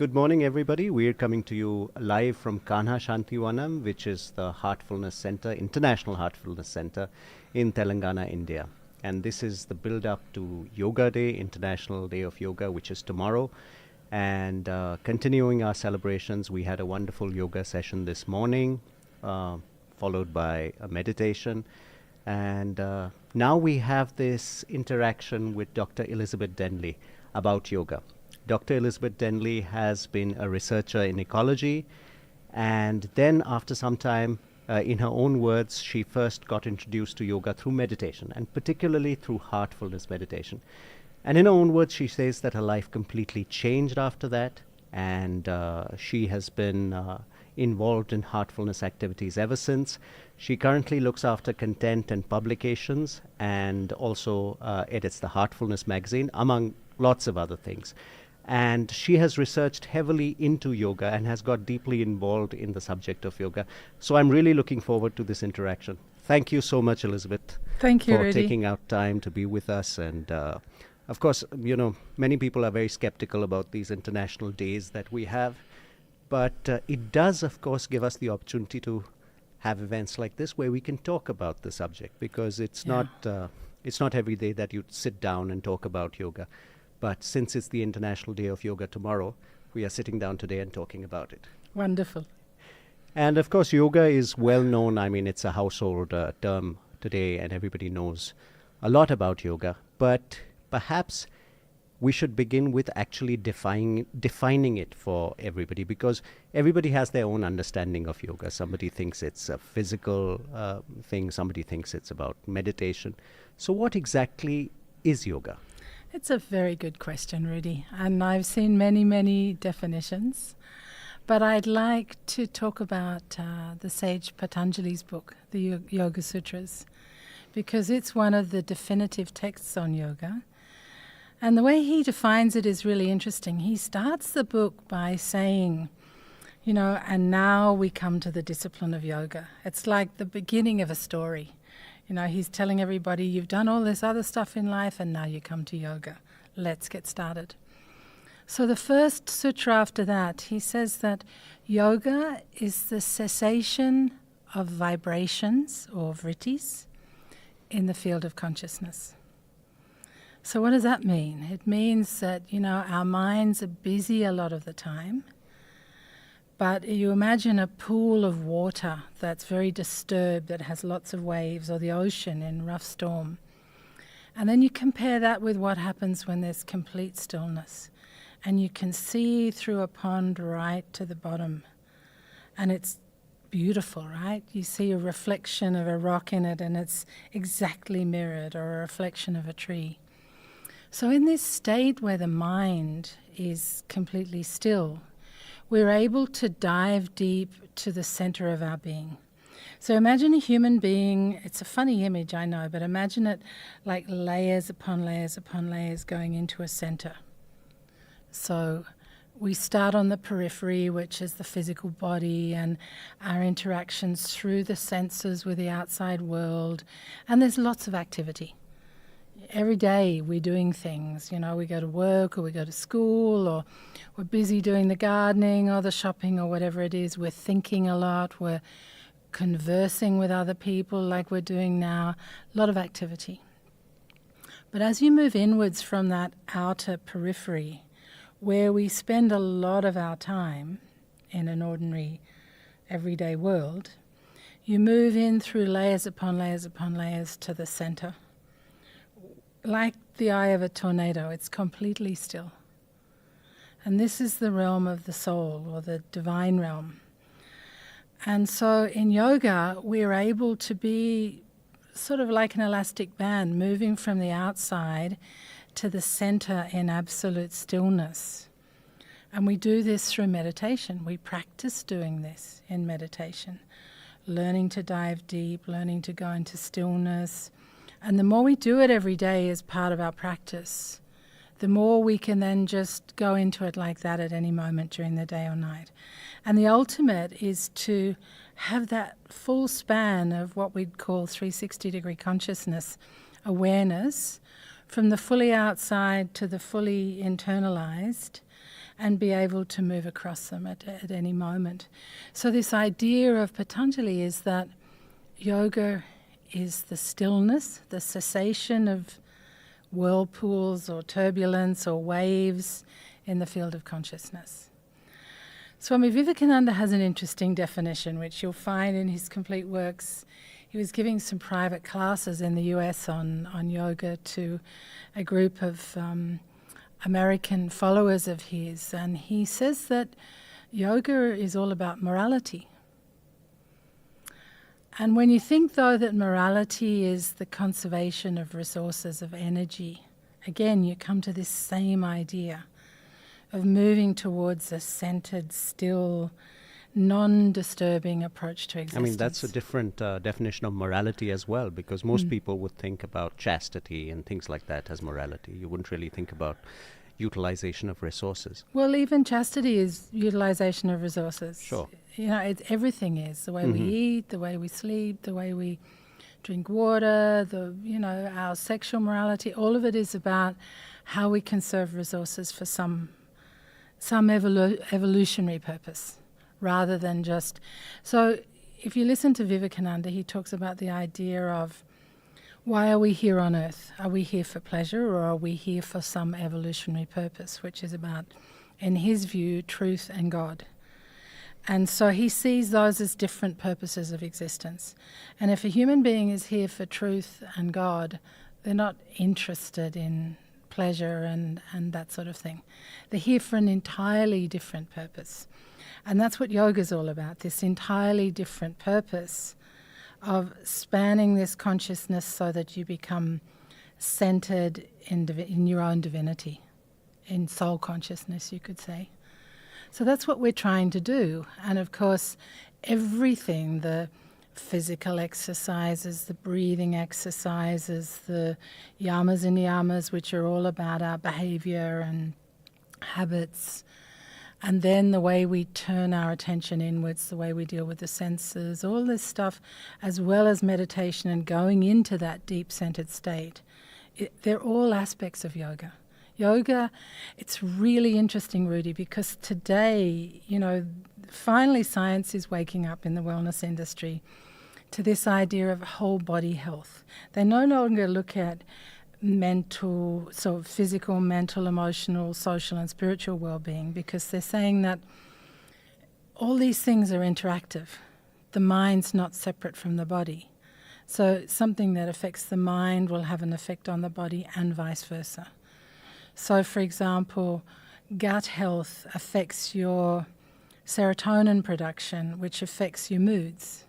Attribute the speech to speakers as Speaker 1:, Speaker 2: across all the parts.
Speaker 1: Good morning, everybody. We're coming to you live from Kanha Shanti Vanam, which is the Heartfulness Center, International Heartfulness Center in Telangana, India. And this is the build-up to Yoga Day, International Day of Yoga, which is tomorrow. And continuing our celebrations, we had a wonderful yoga session this morning, followed by a meditation. And now we have this interaction with Dr. Elizabeth Denley about yoga. Dr. Elizabeth Denley has been a researcher in ecology, and then after some time, in her own words, she first got introduced to yoga through meditation, and particularly through heartfulness meditation. And in her own words, she says that her life completely changed after that, and she has been involved in heartfulness activities ever since. She currently looks after content and publications, and also edits the Heartfulness Magazine, among lots of other things. And she has researched heavily into yoga and has got deeply involved in the subject of yoga. So I'm really looking forward to this interaction. Thank you so much, Elizabeth.
Speaker 2: Thank you,
Speaker 1: for
Speaker 2: Rudy.
Speaker 1: taking out time to be with us. And of course, many people are very skeptical about these international days that we have. But it does, of course, give us the opportunity to have events like this where we can talk about the subject, because it's not every day that you sit down and talk about yoga. But since it's the International Day of Yoga tomorrow, we are sitting down today and talking about it.
Speaker 2: Wonderful.
Speaker 1: And of course, yoga is well known. I mean, it's a household term today, and everybody knows a lot about yoga. But perhaps we should begin with actually defining it for everybody, because everybody has their own understanding of yoga. Somebody thinks it's a physical thing. Somebody thinks it's about meditation. So what exactly is yoga?
Speaker 2: It's a very good question, Rudy. And I've seen many, many definitions. But I'd like to talk about the sage Patanjali's book, the Yoga Sutras, because it's one of the definitive texts on yoga. And the way he defines it is really interesting. He starts the book by saying, and now we come to the discipline of yoga. It's like the beginning of a story. He's telling everybody, you've done all this other stuff in life and now you come to yoga. Let's get started. So the first sutra after that, he says that yoga is the cessation of vibrations or vrittis in the field of consciousness. So what does that mean? It means that, our minds are busy a lot of the time. But you imagine a pool of water that's very disturbed, that has lots of waves, or the ocean in rough storm. And then you compare that with what happens when there's complete stillness. And you can see through a pond right to the bottom. And it's beautiful, right? You see a reflection of a rock in it, and it's exactly mirrored, or a reflection of a tree. So in this state where the mind is completely still, we're able to dive deep to the center of our being. So imagine a human being. It's a funny image, I know, but imagine it like layers upon layers upon layers going into a center. So we start on the periphery, which is the physical body and our interactions through the senses with the outside world. And there's lots of activity. Every day we're doing things, we go to work, or we go to school, or we're busy doing the gardening or the shopping or whatever it is. We're thinking a lot, we're conversing with other people like we're doing now, a lot of activity. But as you move inwards from that outer periphery, where we spend a lot of our time in an ordinary everyday world, you move in through layers upon layers upon layers to the center. Like the eye of a tornado, it's completely still. And this is the realm of the soul, or the divine realm. And so in yoga, we're able to be sort of like an elastic band, moving from the outside to the center in absolute stillness. And we do this through meditation. We practice doing this in meditation, learning to dive deep, learning to go into stillness. And the more we do it every day as part of our practice, the more we can then just go into it like that at any moment during the day or night. And the ultimate is to have that full span of what we'd call 360-degree consciousness awareness, from the fully outside to the fully internalized, and be able to move across them at any moment. So this idea of Patanjali is that yoga is the stillness, the cessation of whirlpools or turbulence or waves in the field of consciousness. Swami Vivekananda has an interesting definition, which you'll find in his complete works. He was giving some private classes in the US on yoga to a group of American followers of his, and he says that yoga is all about morality. And when you think, though, that morality is the conservation of resources, of energy, again, you come to this same idea of moving towards a centered, still, non-disturbing approach to existence.
Speaker 1: I mean, that's a different definition of morality as well, because most people would think about chastity and things like that as morality. You wouldn't really think about utilization of resources.
Speaker 2: Well, even chastity is utilization of resources.
Speaker 1: Sure.
Speaker 2: You know, everything is. The way we eat, the way we sleep, the way we drink water, our sexual morality, all of it is about how we conserve resources for some evolutionary purpose, rather than just... So if you listen to Vivekananda, he talks about the idea of, why are we here on earth? Are we here for pleasure, or are we here for some evolutionary purpose, which is about, in his view, truth and God? And so he sees those as different purposes of existence. And if a human being is here for truth and God, they're not interested in pleasure and that sort of thing. They're here for an entirely different purpose. And that's what yoga is all about, this entirely different purpose of spanning this consciousness so that you become centered in your own divinity, in soul consciousness, you could say. So that's what we're trying to do. And of course, everything, the physical exercises, the breathing exercises, the yamas and niyamas, which are all about our behavior and habits, and then the way we turn our attention inwards, the way we deal with the senses, all this stuff, as well as meditation and going into that deep-centered state, they're all aspects of yoga. Yoga, it's really interesting, Rudy, because today, finally science is waking up in the wellness industry to this idea of whole body health. They no longer look at mental, so physical, mental, emotional, social and spiritual well-being, because they're saying that all these things are interactive. The mind's not separate from the body. So something that affects the mind will have an effect on the body and vice versa. So, for example, gut health affects your serotonin production, which affects your moods.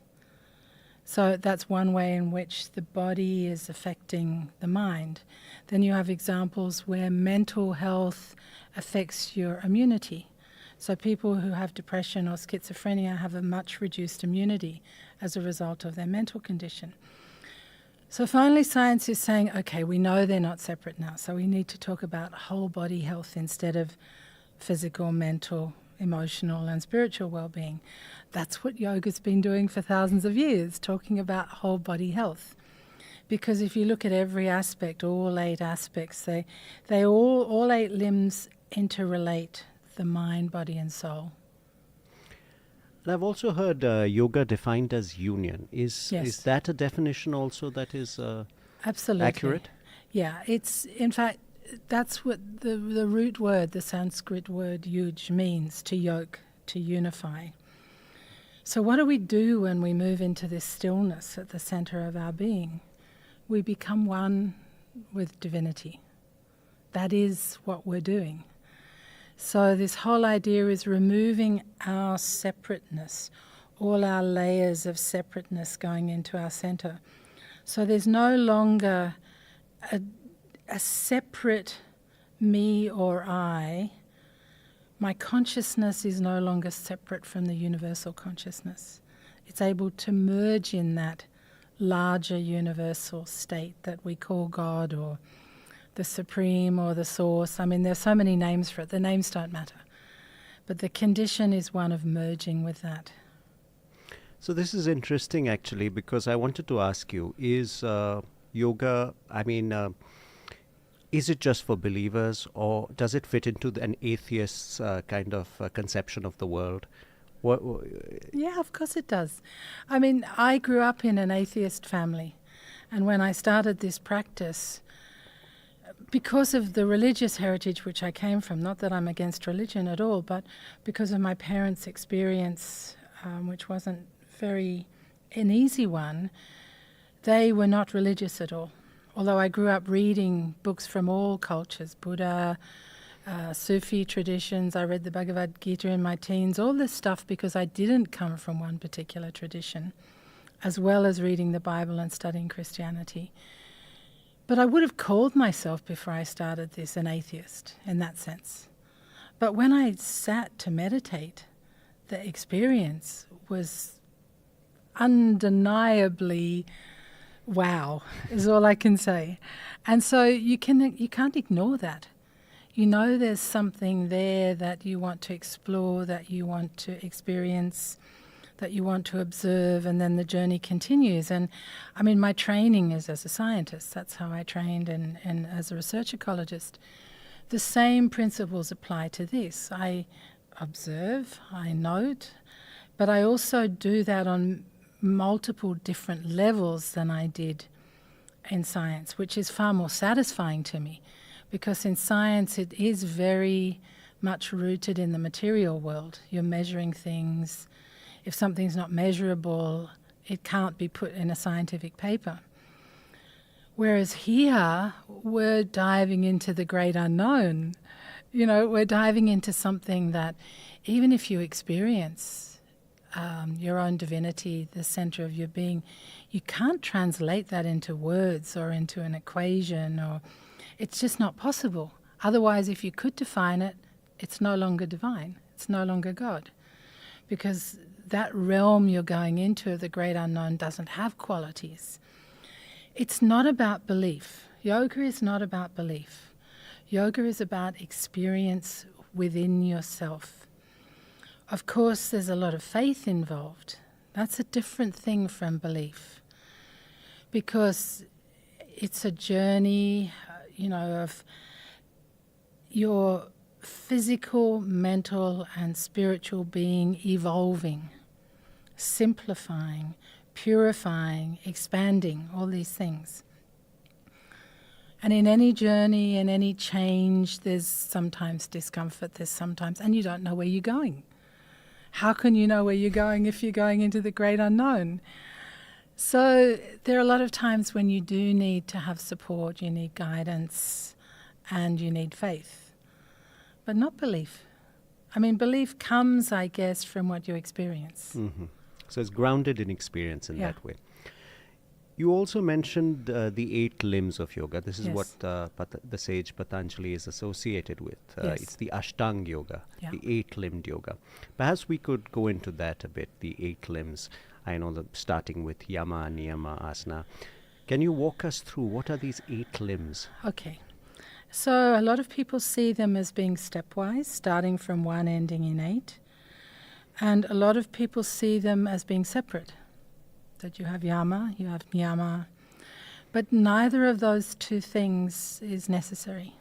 Speaker 2: So that's one way in which the body is affecting the mind. Then you have examples where mental health affects your immunity. So people who have depression or schizophrenia have a much reduced immunity as a result of their mental condition. So finally science is saying, okay, we know they're not separate now, so we need to talk about whole body health instead of physical, mental, emotional and spiritual well-being. That's what yoga's been doing for thousands of years, talking about whole body health. Because if you look at every aspect, all 8 aspects, they all 8 limbs interrelate the mind, body and soul.
Speaker 1: And I've also heard yoga defined as union. Is that a definition also that is
Speaker 2: absolutely
Speaker 1: accurate?
Speaker 2: Yeah, it's in fact that's what the root word, the Sanskrit word yuj, means, to yoke, to unify. So what do we do when we move into this stillness at the center of our being? We become one with divinity. That is what we're doing. So this whole idea is removing our separateness, all our layers of separateness going into our center. So there's no longer a separate me or I. My consciousness is no longer separate from the universal consciousness. It's able to merge in that larger universal state that we call God or the Supreme or the Source. I mean, there's so many names for it. The names don't matter. But the condition is one of merging with that.
Speaker 1: So this is interesting, actually, because I wanted to ask you, is yoga, Is it just for believers, or does it fit into an atheist's kind of conception of the world? What,
Speaker 2: Yeah, of course it does. I mean, I grew up in an atheist family, and when I started this practice, because of the religious heritage which I came from, not that I'm against religion at all, but because of my parents' experience, which wasn't very an easy one, they were not religious at all. Although I grew up reading books from all cultures, Buddha, Sufi traditions, I read the Bhagavad Gita in my teens, all this stuff because I didn't come from one particular tradition, as well as reading the Bible and studying Christianity. But I would have called myself before I started this an atheist in that sense. But when I sat to meditate, the experience was undeniably wow, is all I can say. And so you can't ignore that. You know there's something there that you want to explore, that you want to experience, that you want to observe, and then the journey continues. And I mean, my training is as a scientist. That's how I trained and as a research ecologist. The same principles apply to this. I observe, I note, but I also do that on multiple different levels than I did in science, which is far more satisfying to me, because in science it is very much rooted in the material world. You're measuring things. If something's not measurable, it can't be put in a scientific paper. Whereas here, we're diving into the great unknown. You know, we're diving into something that even if you experience your own divinity, the center of your being, you can't translate that into words or into an equation, or it's just not possible. Otherwise, if you could define it, it's no longer divine. It's no longer God. Because that realm you're going into, the great unknown, doesn't have qualities. It's not about belief. Yoga is not about belief. Yoga is about experience within yourself. Of course, there's a lot of faith involved. That's a different thing from belief, because it's a journey, of your physical, mental, and spiritual being evolving, simplifying, purifying, expanding, all these things. And in any journey, in any change, there's sometimes discomfort, and you don't know where you're going. How can you know where you're going if you're going into the great unknown? So there are a lot of times when you do need to have support, you need guidance, and you need faith, but not belief. I mean, belief comes, I guess, from what you experience.
Speaker 1: Mm-hmm. So it's grounded in experience in that way. You also mentioned the 8 limbs of yoga. This is what the sage Patanjali is associated with. It's the Ashtanga yoga, the 8-limbed yoga. Perhaps we could go into that a bit, the 8 limbs. I know starting with yama, niyama, asana. Can you walk us through what are these 8 limbs?
Speaker 2: Okay. So a lot of people see them as being stepwise, starting from 1 ending in 8. And a lot of people see them as being separate. That you have yama, you have niyama, but neither of those 2 things is necessary.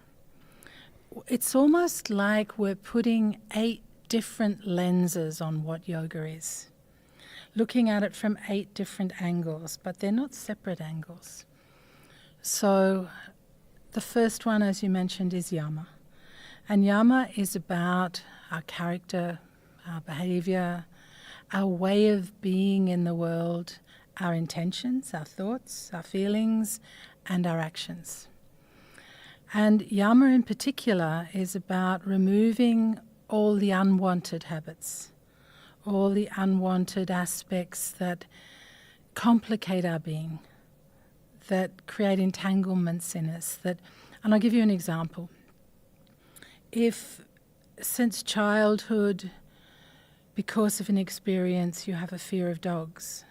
Speaker 2: It's almost like we're putting 8 different lenses on what yoga is, looking at it from 8 different angles, but they're not separate angles. So the first one, as you mentioned, is yama. And yama is about our character, our behavior, our way of being in the world, our intentions, our thoughts, our feelings, and our actions. And yama in particular is about removing all the unwanted habits, all the unwanted aspects that complicate our being, that create entanglements in us. And I'll give you an example. If since childhood, because of an experience, you have a fear of dogs,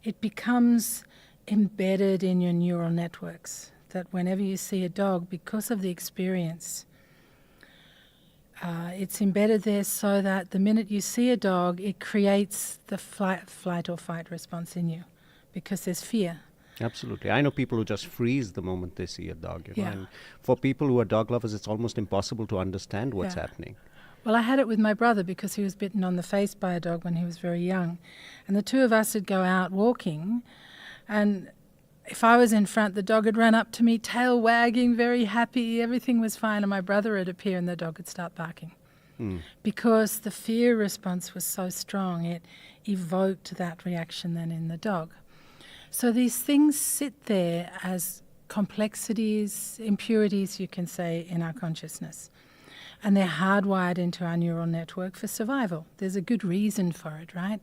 Speaker 2: it becomes embedded in your neural networks, that whenever you see a dog, because of the experience, it's embedded there so that the minute you see a dog, it creates the flight or fight response in you, because there's fear.
Speaker 1: Absolutely. I know people who just freeze the moment they see a dog. You know?
Speaker 2: Yeah.
Speaker 1: And for people who are dog lovers, it's almost impossible to understand what's
Speaker 2: Yeah.
Speaker 1: happening.
Speaker 2: Well, I had it with my brother because he was bitten on the face by a dog when he was very young. And the two of us would go out walking, and if I was in front, the dog would run up to me, tail wagging, very happy, everything was fine, and my brother would appear and the dog would start barking. Because the fear response was so strong, it evoked that reaction then in the dog. So these things sit there as complexities, impurities, you can say, in our consciousness. And they're hardwired into our neural network for survival. There's a good reason for it, right?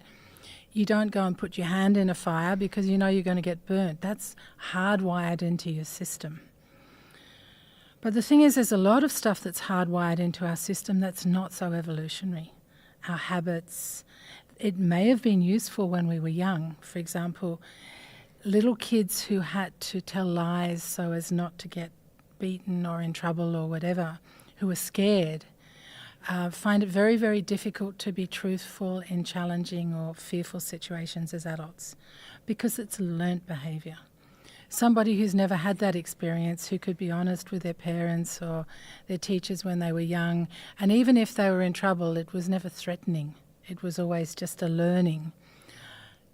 Speaker 2: You don't go and put your hand in a fire because you know you're going to get burnt. That's hardwired into your system. But the thing is, there's a lot of stuff that's hardwired into our system that's not so evolutionary. Our habits. It may have been useful when we were young. For example, little kids who had to tell lies so as not to get beaten or in trouble or whatever, who were scared, find it very, very difficult to be truthful in challenging or fearful situations as adults because it's learnt behaviour. Somebody who's never had that experience, who could be honest with their parents or their teachers when they were young, and even if they were in trouble, it was never threatening. It was always just a learning.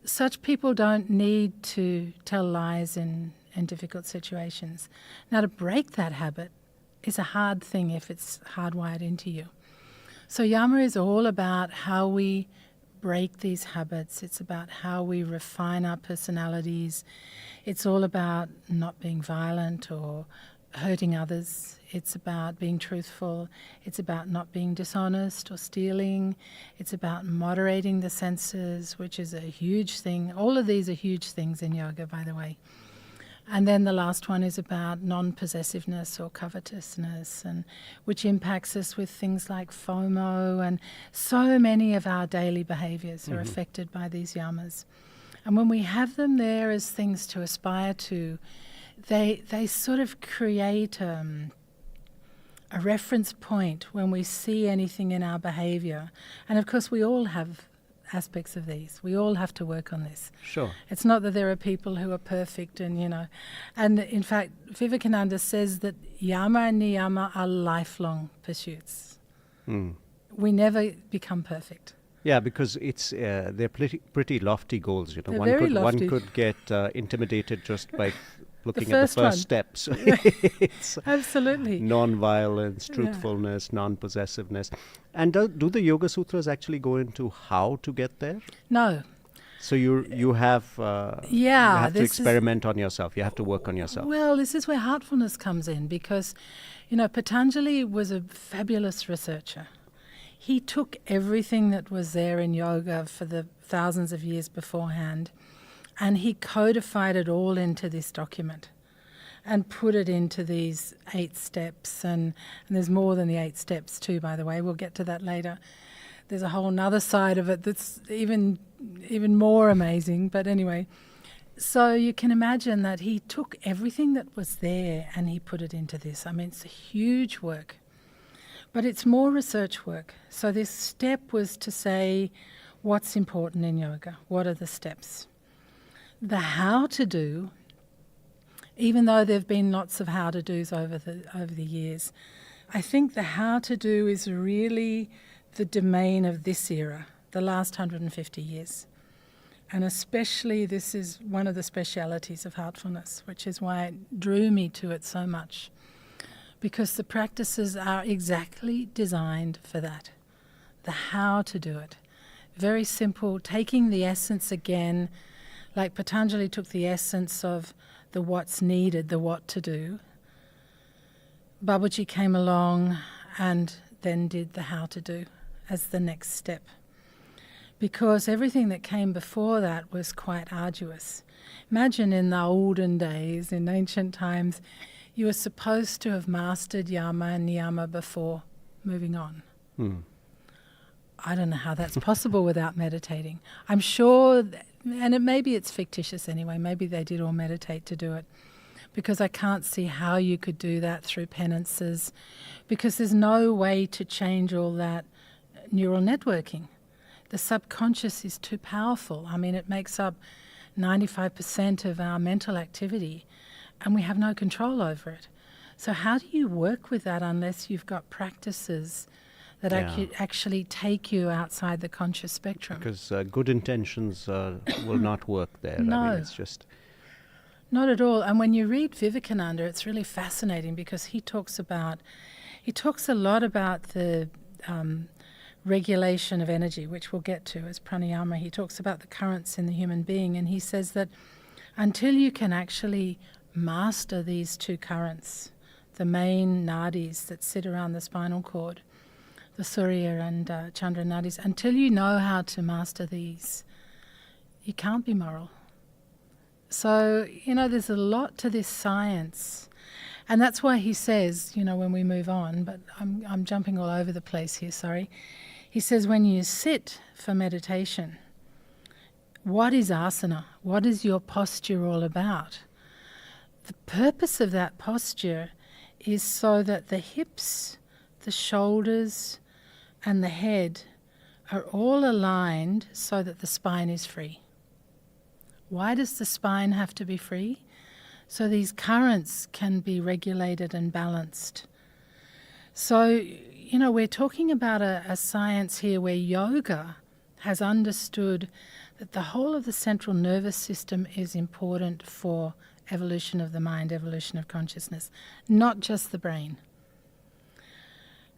Speaker 2: Such people don't need to tell lies in difficult situations. Now, to break that habit is a hard thing if it's hardwired into you. So Yama is all about how we break these habits. It's about how we refine our personalities. It's all about not being violent or hurting others. It's about being truthful. It's about not being dishonest or stealing. It's about moderating the senses, which is a huge thing. All of these are huge things in yoga, by the way. And then the last one is about non-possessiveness or covetousness, and which impacts us with things like FOMO, and so many of our daily behaviors are affected by these yamas. And when we have them there as things to aspire to, they sort of create a reference point when we see anything in our behavior. And of course we all have aspects of these. We all have to work on this.
Speaker 1: Sure.
Speaker 2: It's not that there are people who are perfect and, and in fact, Vivekananda says that yama and niyama are lifelong pursuits. We never become perfect.
Speaker 1: Yeah, because they're pretty lofty goals.
Speaker 2: They're very lofty.
Speaker 1: One could get intimidated just by looking at the
Speaker 2: first
Speaker 1: first
Speaker 2: one.
Speaker 1: steps. It's
Speaker 2: Absolutely.
Speaker 1: non-violence, truthfulness, non-possessiveness. And do the Yoga Sutras actually go into how to get there?
Speaker 2: No.
Speaker 1: So you have you have to experiment on yourself. You have to work on yourself.
Speaker 2: Well, this is where heartfulness comes in because, Patanjali was a fabulous researcher. He took everything that was there in yoga for the thousands of years beforehand, and he codified it all into this document and put it into these 8 steps. And there's more than the 8 steps too, by the way. We'll get to that later. There's a whole nother side of it that's even more amazing. But anyway, so you can imagine that he took everything that was there and he put it into this. I mean, it's a huge work. But it's more research work. So this step was to say what's important in yoga. What are the steps? The how to do, even though there have been lots of how to do's over the years, I think the how to do is really the domain of this era, the last 150 years. And especially this is one of the specialities of heartfulness, which is why it drew me to it so much. Because the practices are exactly designed for that, the how to do it. Very simple, taking the essence again, like Patanjali took the essence of the what's needed, the what to do. Babaji came along and then did the how to do as the next step. Because everything that came before that was quite arduous. Imagine in the olden days, in ancient times, you were supposed to have mastered yama and niyama before moving on. I don't know how that's possible without meditating. I'm sure, and maybe it's fictitious anyway, maybe they did all meditate to do it, because I can't see how you could do that through penances, because there's no way to change all that neural networking. The subconscious is too powerful. I mean, it makes up 95% of our mental activity, and we have no control over it. So how do you work with that unless you've got practices that actually take you outside the conscious spectrum?
Speaker 1: Because good intentions will not work there.
Speaker 2: No.
Speaker 1: I mean, it's just...
Speaker 2: Not at all. And when you read Vivekananda, it's really fascinating because he talks a lot about the regulation of energy, which we'll get to as pranayama. He talks about the currents in the human being, and he says that until you can actually master these two currents, the main nadis that sit around the spinal cord, the Surya and Chandra nadis, until you know how to master these, you can't be moral. So, there's a lot to this science. And that's why he says, when we move on, but I'm jumping all over the place here, sorry. He says when you sit for meditation, what is asana? What is your posture all about? The purpose of that posture is so that the hips, the shoulders, and the head are all aligned so that the spine is free. Why does the spine have to be free? So these currents can be regulated and balanced. So, we're talking about a science here where yoga has understood that the whole of the central nervous system is important for evolution of the mind, evolution of consciousness, not just the brain.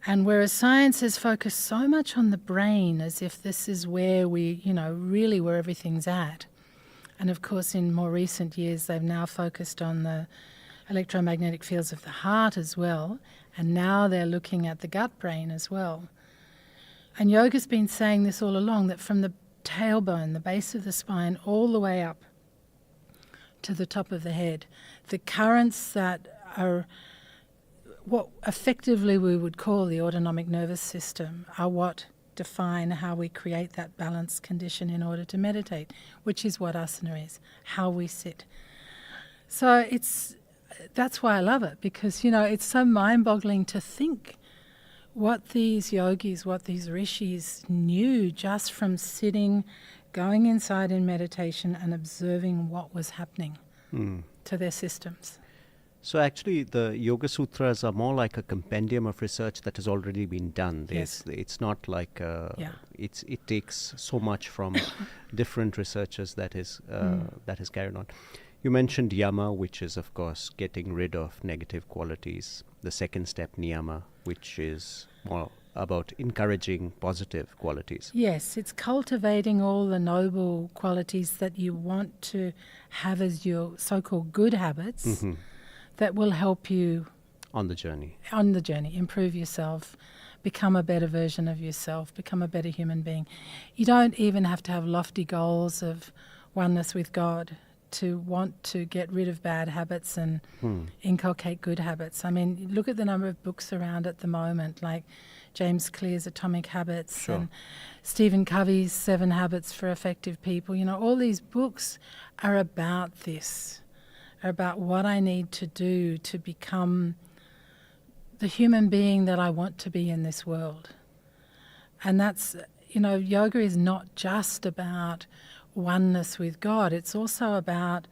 Speaker 2: And whereas science has focused so much on the brain as if this is where we, really where everything's at. And of course, in more recent years, they've now focused on the electromagnetic fields of the heart as well. And now they're looking at the gut brain as well. And yoga's been saying this all along, that from the tailbone, the base of the spine, all the way up to the top of the head, the currents that are what effectively we would call the autonomic nervous system are what define how we create that balanced condition in order to meditate, which is what asana is, how we sit. So that's why I love it, because, it's so mind-boggling to think what these yogis, what these rishis knew just from sitting, going inside in meditation and observing what was happening to their systems.
Speaker 1: So actually the Yoga Sutras are more like a compendium of research that has already been done.
Speaker 2: Yes.
Speaker 1: It's not like it takes so much from different researchers that is carried on. You mentioned yama, which is of course getting rid of negative qualities. The second step, niyama, which is more about encouraging positive qualities.
Speaker 2: Yes, it's cultivating all the noble qualities that you want to have as your so-called good habits. That will help you
Speaker 1: on the journey,
Speaker 2: improve yourself, become a better version of yourself, become a better human being. You don't even have to have lofty goals of oneness with God to want to get rid of bad habits and inculcate good habits. I mean, look at the number of books around at the moment, like James Clear's Atomic Habits and Stephen Covey's 7 Habits for Effective People. All these books are about this. About what I need to do to become the human being that I want to be in this world. And that's, yoga is not just about oneness with God, it's also about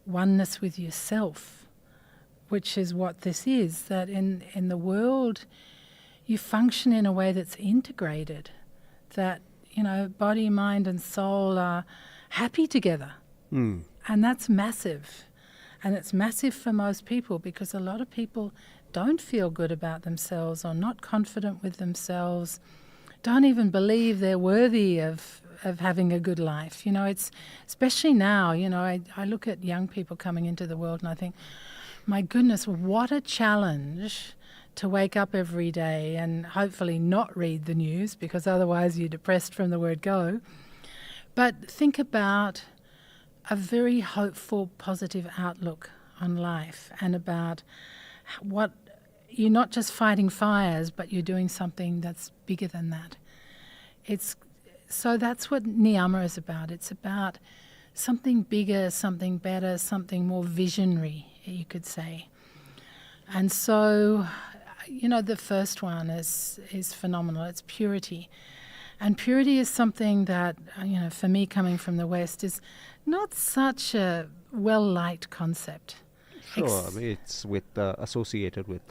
Speaker 2: oneness with yourself, which is what this is, that in the world you function in a way that's integrated, that, body, mind and soul are happy together. And that's massive. And it's massive for most people because a lot of people don't feel good about themselves or not confident with themselves, don't even believe they're worthy of having a good life. It's especially now, I look at young people coming into the world and I think, my goodness, what a challenge to wake up every day and hopefully not read the news because otherwise you're depressed from the word go. But think about a very hopeful, positive outlook on life and about what you're not just fighting fires, but you're doing something that's bigger than that. So that's what niyama is about. It's about something bigger, something better, something more visionary, you could say. And so, the first one is phenomenal. It's purity. And purity is something that, for me coming from the West, is not such a well-liked concept.
Speaker 1: Sure, it's associated with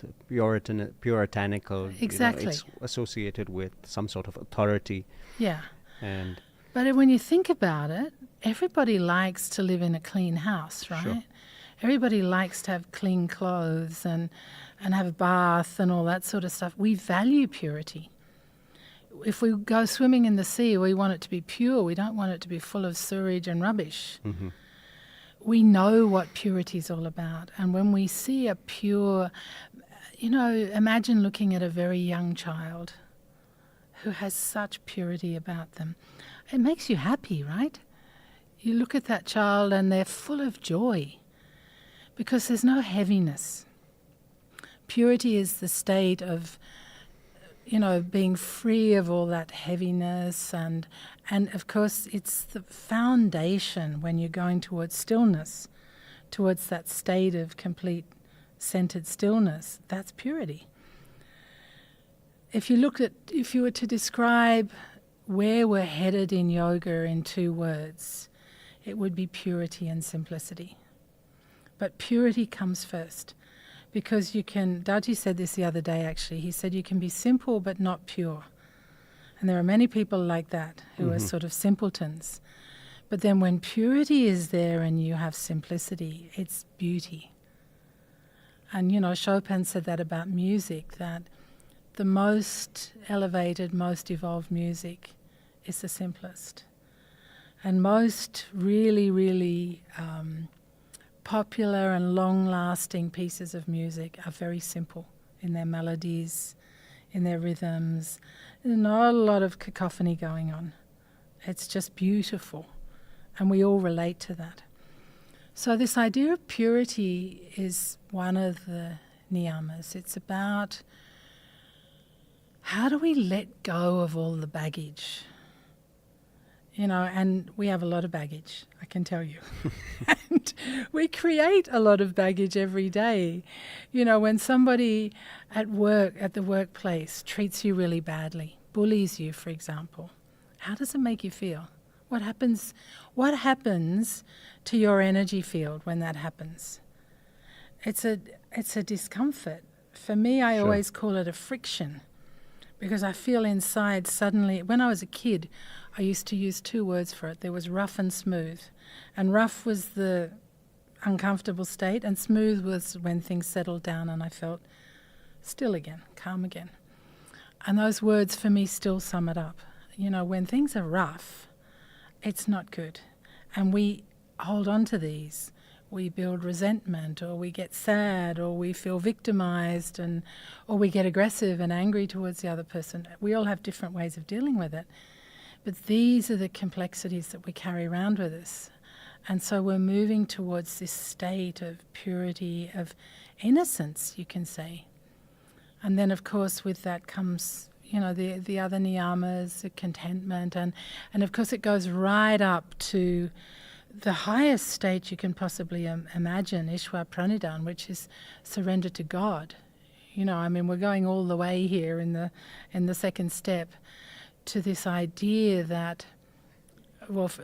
Speaker 1: puritanical.
Speaker 2: Exactly.
Speaker 1: It's associated with some sort of authority.
Speaker 2: Yeah.
Speaker 1: And
Speaker 2: but when you think about it, everybody likes to live in a clean house, right?
Speaker 1: Sure.
Speaker 2: Everybody likes to have clean clothes and have a bath and all that sort of stuff. We value purity. If we go swimming in the sea, we want it to be pure. We don't want it to be full of sewage and rubbish.
Speaker 1: Mm-hmm.
Speaker 2: We know what purity is all about. And when we see a pure, imagine looking at a very young child who has such purity about them. It makes you happy, right? You look at that child and they're full of joy because there's no heaviness. Purity is the state of, being free of all that heaviness, and of course it's the foundation when you're going towards stillness, towards that state of complete centered stillness. That's purity. If you were to describe where we're headed in yoga in 2 words, it would be purity and simplicity. But purity comes first. Because Daaji said this the other day actually, he said you can be simple but not pure. And there are many people like that who are sort of simpletons. But then when purity is there and you have simplicity, it's beauty. And Chopin said that about music, that the most elevated, most evolved music is the simplest. And most really, really popular and long-lasting pieces of music are very simple in their melodies, in their rhythms. There's not a lot of cacophony going on. It's just beautiful, and we all relate to that. So this idea of purity is one of the niyamas. It's about how do we let go of all the baggage? And we have a lot of baggage, I can tell you. And we create a lot of baggage every day. When somebody at the workplace, treats you really badly, bullies you, for example, how does it make you feel? What happens to your energy field when that happens? It's a discomfort. For me, I always call it a friction, because I feel inside suddenly. When I was a kid, I used to use 2 words for it. There was rough and smooth. And rough was the uncomfortable state, and smooth was when things settled down and I felt still again, calm again. And those words for me still sum it up. When things are rough, it's not good. And we hold on to these. We build resentment, or we get sad, or we feel victimized, or we get aggressive and angry towards the other person. We all have different ways of dealing with it. But these are the complexities that we carry around with us. And so we're moving towards this state of purity, of innocence, you can say. And then, of course, with that comes, the other niyamas, the contentment, and of course it goes right up to the highest state you can possibly imagine, Ishwar Pranidhan, which is surrender to God. We're going all the way here in the second step to this idea that,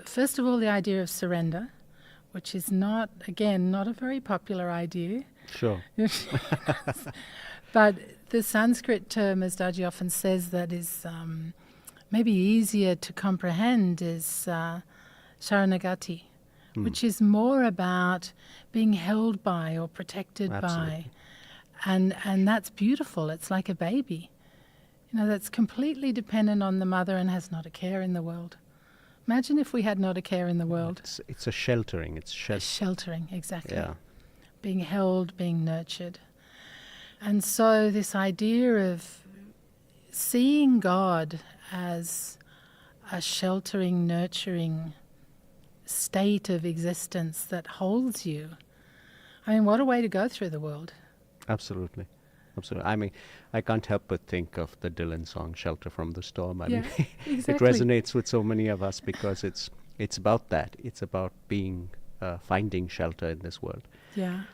Speaker 2: first of all, the idea of surrender, which is not a very popular idea.
Speaker 1: Sure.
Speaker 2: But the Sanskrit term, as Daaji often says, that is maybe easier to comprehend is Sharanagati, which is more about being held by or protected by. And that's beautiful. It's like a baby. That's completely dependent on the mother and has not a care in the world. Imagine if we had not a care in the world.
Speaker 1: It's a sheltering. It's
Speaker 2: sheltering, exactly.
Speaker 1: Yeah.
Speaker 2: Being held, being nurtured. And so this idea of seeing God as a sheltering, nurturing state of existence that holds you. What a way to go through the world.
Speaker 1: Absolutely. I can't help but think of the Dylan song "Shelter from the Storm."
Speaker 2: Exactly.
Speaker 1: It resonates with so many of us because it's about that. It's about finding shelter in this world.
Speaker 2: Yeah.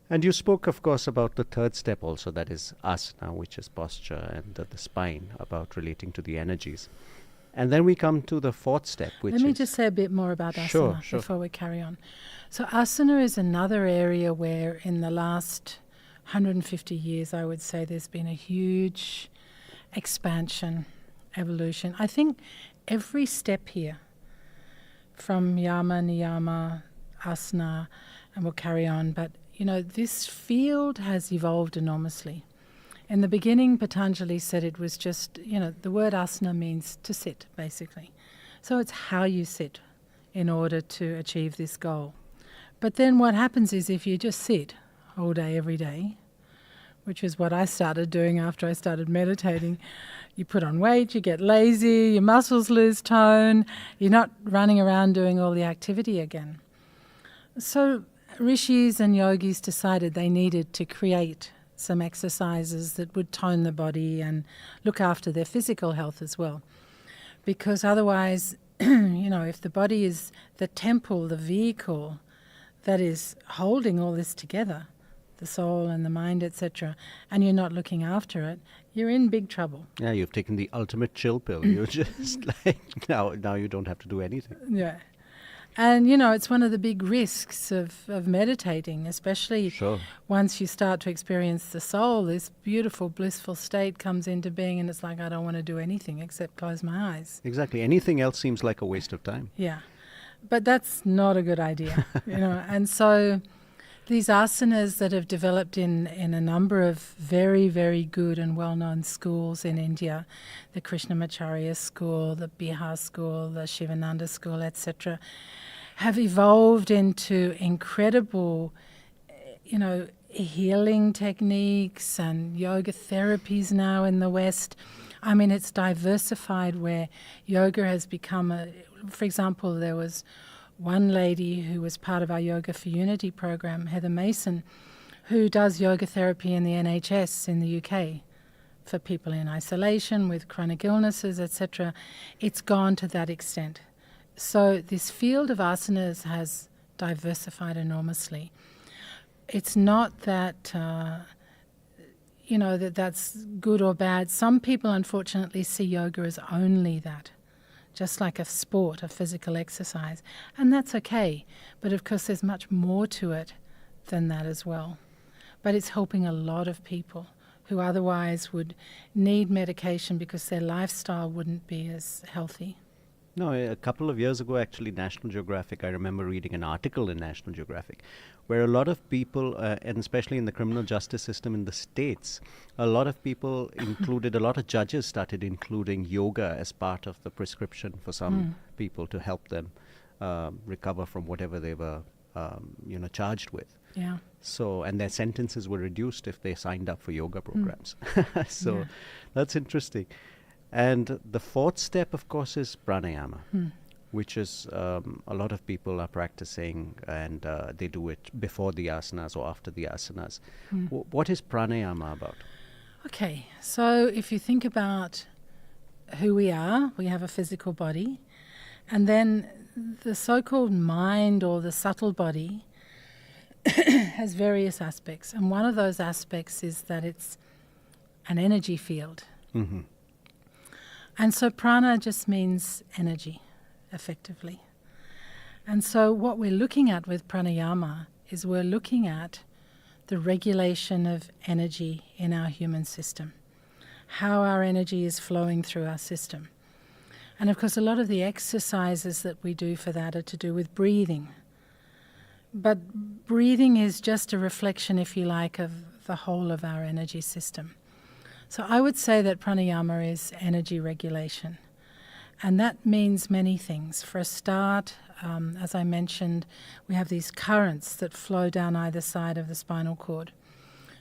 Speaker 1: And you spoke, of course, about the 3rd step also, that is asana, which is posture, and the spine, about relating to the energies. And then we come to the fourth step, which
Speaker 2: Let me
Speaker 1: is...
Speaker 2: just say a bit more about
Speaker 1: Sure,
Speaker 2: asana
Speaker 1: sure.
Speaker 2: before we carry on. So asana is another area where in the last 150 years, I would say there's been a huge expansion, evolution. I think every step here, from yama, niyama, asana, and we'll carry on, but this field has evolved enormously. In the beginning, Patanjali said it was just, the word asana means to sit, basically. So it's how you sit in order to achieve this goal. But then what happens is if you just sit all day, every day, which is what I started doing after I started meditating, you put on weight, you get lazy, your muscles lose tone, you're not running around doing all the activity again. So rishis and yogis decided they needed to create some exercises that would tone the body and look after their physical health as well. Because otherwise, if the body is the temple, the vehicle that is holding all this together, the soul and the mind, etc., and you're not looking after it, you're in big trouble.
Speaker 1: Yeah, you've taken the ultimate chill pill. You're just like, now you don't have to do anything.
Speaker 2: Yeah. And, it's one of the big risks of meditating, especially
Speaker 1: Sure.
Speaker 2: once you start to experience the soul, this beautiful, blissful state comes into being and it's like, I don't want to do anything except close my eyes.
Speaker 1: Exactly. Anything else seems like a waste of time.
Speaker 2: Yeah. But that's not a good idea, And so these asanas that have developed in a number of very, very good and well-known schools in India, the Krishnamacharya school, the Bihar school, the Shivananda school, etc., have evolved into incredible, healing techniques and yoga therapies now in the West. I mean, it's diversified where yoga has become for example, there was one lady who was part of our Yoga for Unity program, Heather Mason, who does yoga therapy in the NHS in the UK for people in isolation with chronic illnesses, etc. It's gone to that extent. So this field of asanas has diversified enormously. It's not that, that's good or bad. Some people, unfortunately, see yoga as only that, just like a sport, a physical exercise. And that's okay. But of course there's much more to it than that as well. But it's helping a lot of people who otherwise would need medication because their lifestyle wouldn't be as healthy.
Speaker 1: No, a couple of years ago, actually, National Geographic, I remember reading an article in National Geographic where a lot of people, and especially in the criminal justice system in the States, a lot of people a lot of judges started including yoga as part of the prescription for some people to help them recover from whatever they were, charged with.
Speaker 2: Yeah.
Speaker 1: So, and their sentences were reduced if they signed up for yoga programs. So that's interesting. And the fourth step, of course, is pranayama, which is a lot of people are practicing, and they do it before the asanas or after the asanas. What is pranayama about?
Speaker 2: Okay, so if you think about who we are, we have a physical body, and then the so-called mind or the subtle body has various aspects. And one of those aspects is that it's an energy field.
Speaker 1: Mm-hmm.
Speaker 2: And so prana just means energy, effectively. And so what we're looking at with pranayama is we're looking at the regulation of energy in our human system, how our energy is flowing through our system. And of course, a lot of the exercises that we do for that are to do with breathing. But breathing is just a reflection, if you like, of the whole of our energy system. So I would say that pranayama is energy regulation. And that means many things. For a start, as I mentioned, we have these currents that flow down either side of the spinal cord,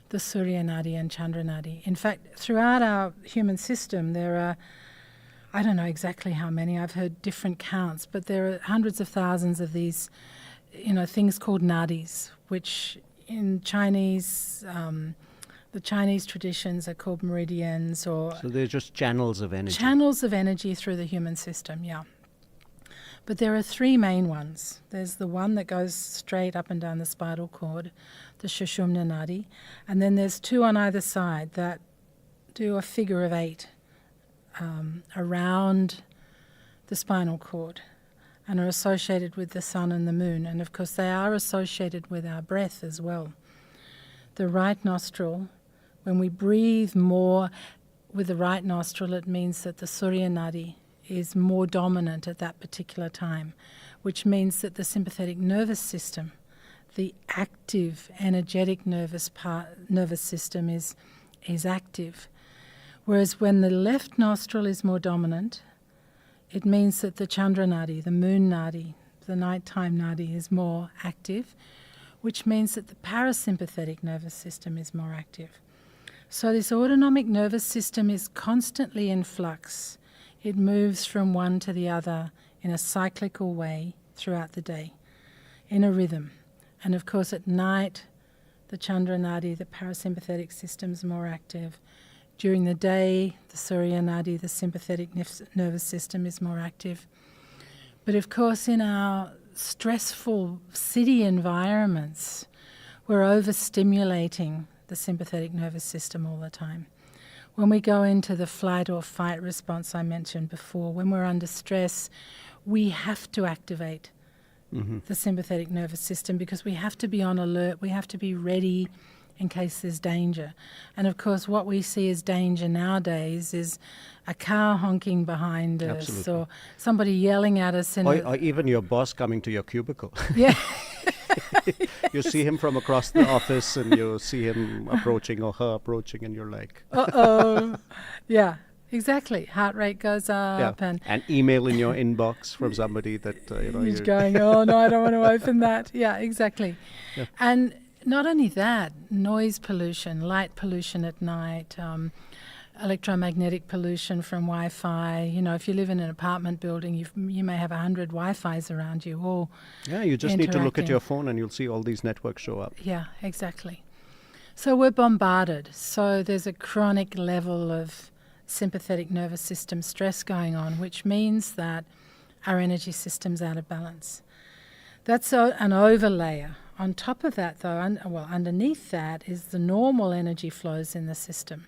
Speaker 2: the Surya Nadi and Chandra Nadi. In fact, throughout our human system, there are, I don't know exactly how many, I've heard different counts, but there are hundreds of thousands of these, things called nadis, which in Chinese... the Chinese traditions are called meridians So
Speaker 1: they're just channels of energy.
Speaker 2: Channels of energy through the human system, yeah. But there are three main ones. There's the one that goes straight up and down the spinal cord, the Sushumna Nadi, and then there's two on either side that do a figure of 8 around the spinal cord and are associated with the sun and the moon. And of course they are associated with our breath as well. The right nostril, when we breathe more with the right nostril, it means that the Surya Nadi is more dominant at that particular time, which means that the sympathetic nervous system, the active, energetic nervous system is active. Whereas when the left nostril is more dominant, it means that the Chandra Nadi, the moon Nadi, the nighttime Nadi is more active, which means that the parasympathetic nervous system is more active. So this autonomic nervous system is constantly in flux. It moves from one to the other in a cyclical way throughout the day, in a rhythm. And of course at night, the Chandra Nadi, the parasympathetic system is more active. During the day, the Surya Nadi, the sympathetic nervous system is more active. But of course in our stressful city environments, we're overstimulating the sympathetic nervous system all the time. When we go into the flight or fight response I mentioned before, when we're under stress, we have to activate the sympathetic nervous system because we have to be on alert, we have to be ready in case there's danger. And of course what we see as danger nowadays is a car honking behind us.
Speaker 1: Absolutely.
Speaker 2: Or somebody yelling at us.
Speaker 1: Or even your boss coming to your cubicle.
Speaker 2: Yeah.
Speaker 1: You see him from across the office and you see him approaching or her approaching and you're like...
Speaker 2: Uh-oh. Yeah, exactly. Heart rate goes up.
Speaker 1: And email in your inbox from somebody that,
Speaker 2: He's going, oh no, I don't want to open that. Yeah, exactly.
Speaker 1: Yeah.
Speaker 2: And not only that, noise pollution, light pollution at night, electromagnetic pollution from Wi-Fi. If you live in an apartment building, you may have 100 Wi-Fis around you all.
Speaker 1: Yeah, you just need to look at your phone and you'll see all these networks show up.
Speaker 2: Yeah, exactly. So we're bombarded. So there's a chronic level of sympathetic nervous system stress going on, which means that our energy system's out of balance. That's an overlayer. On top of that, though, underneath that is the normal energy flows in the system.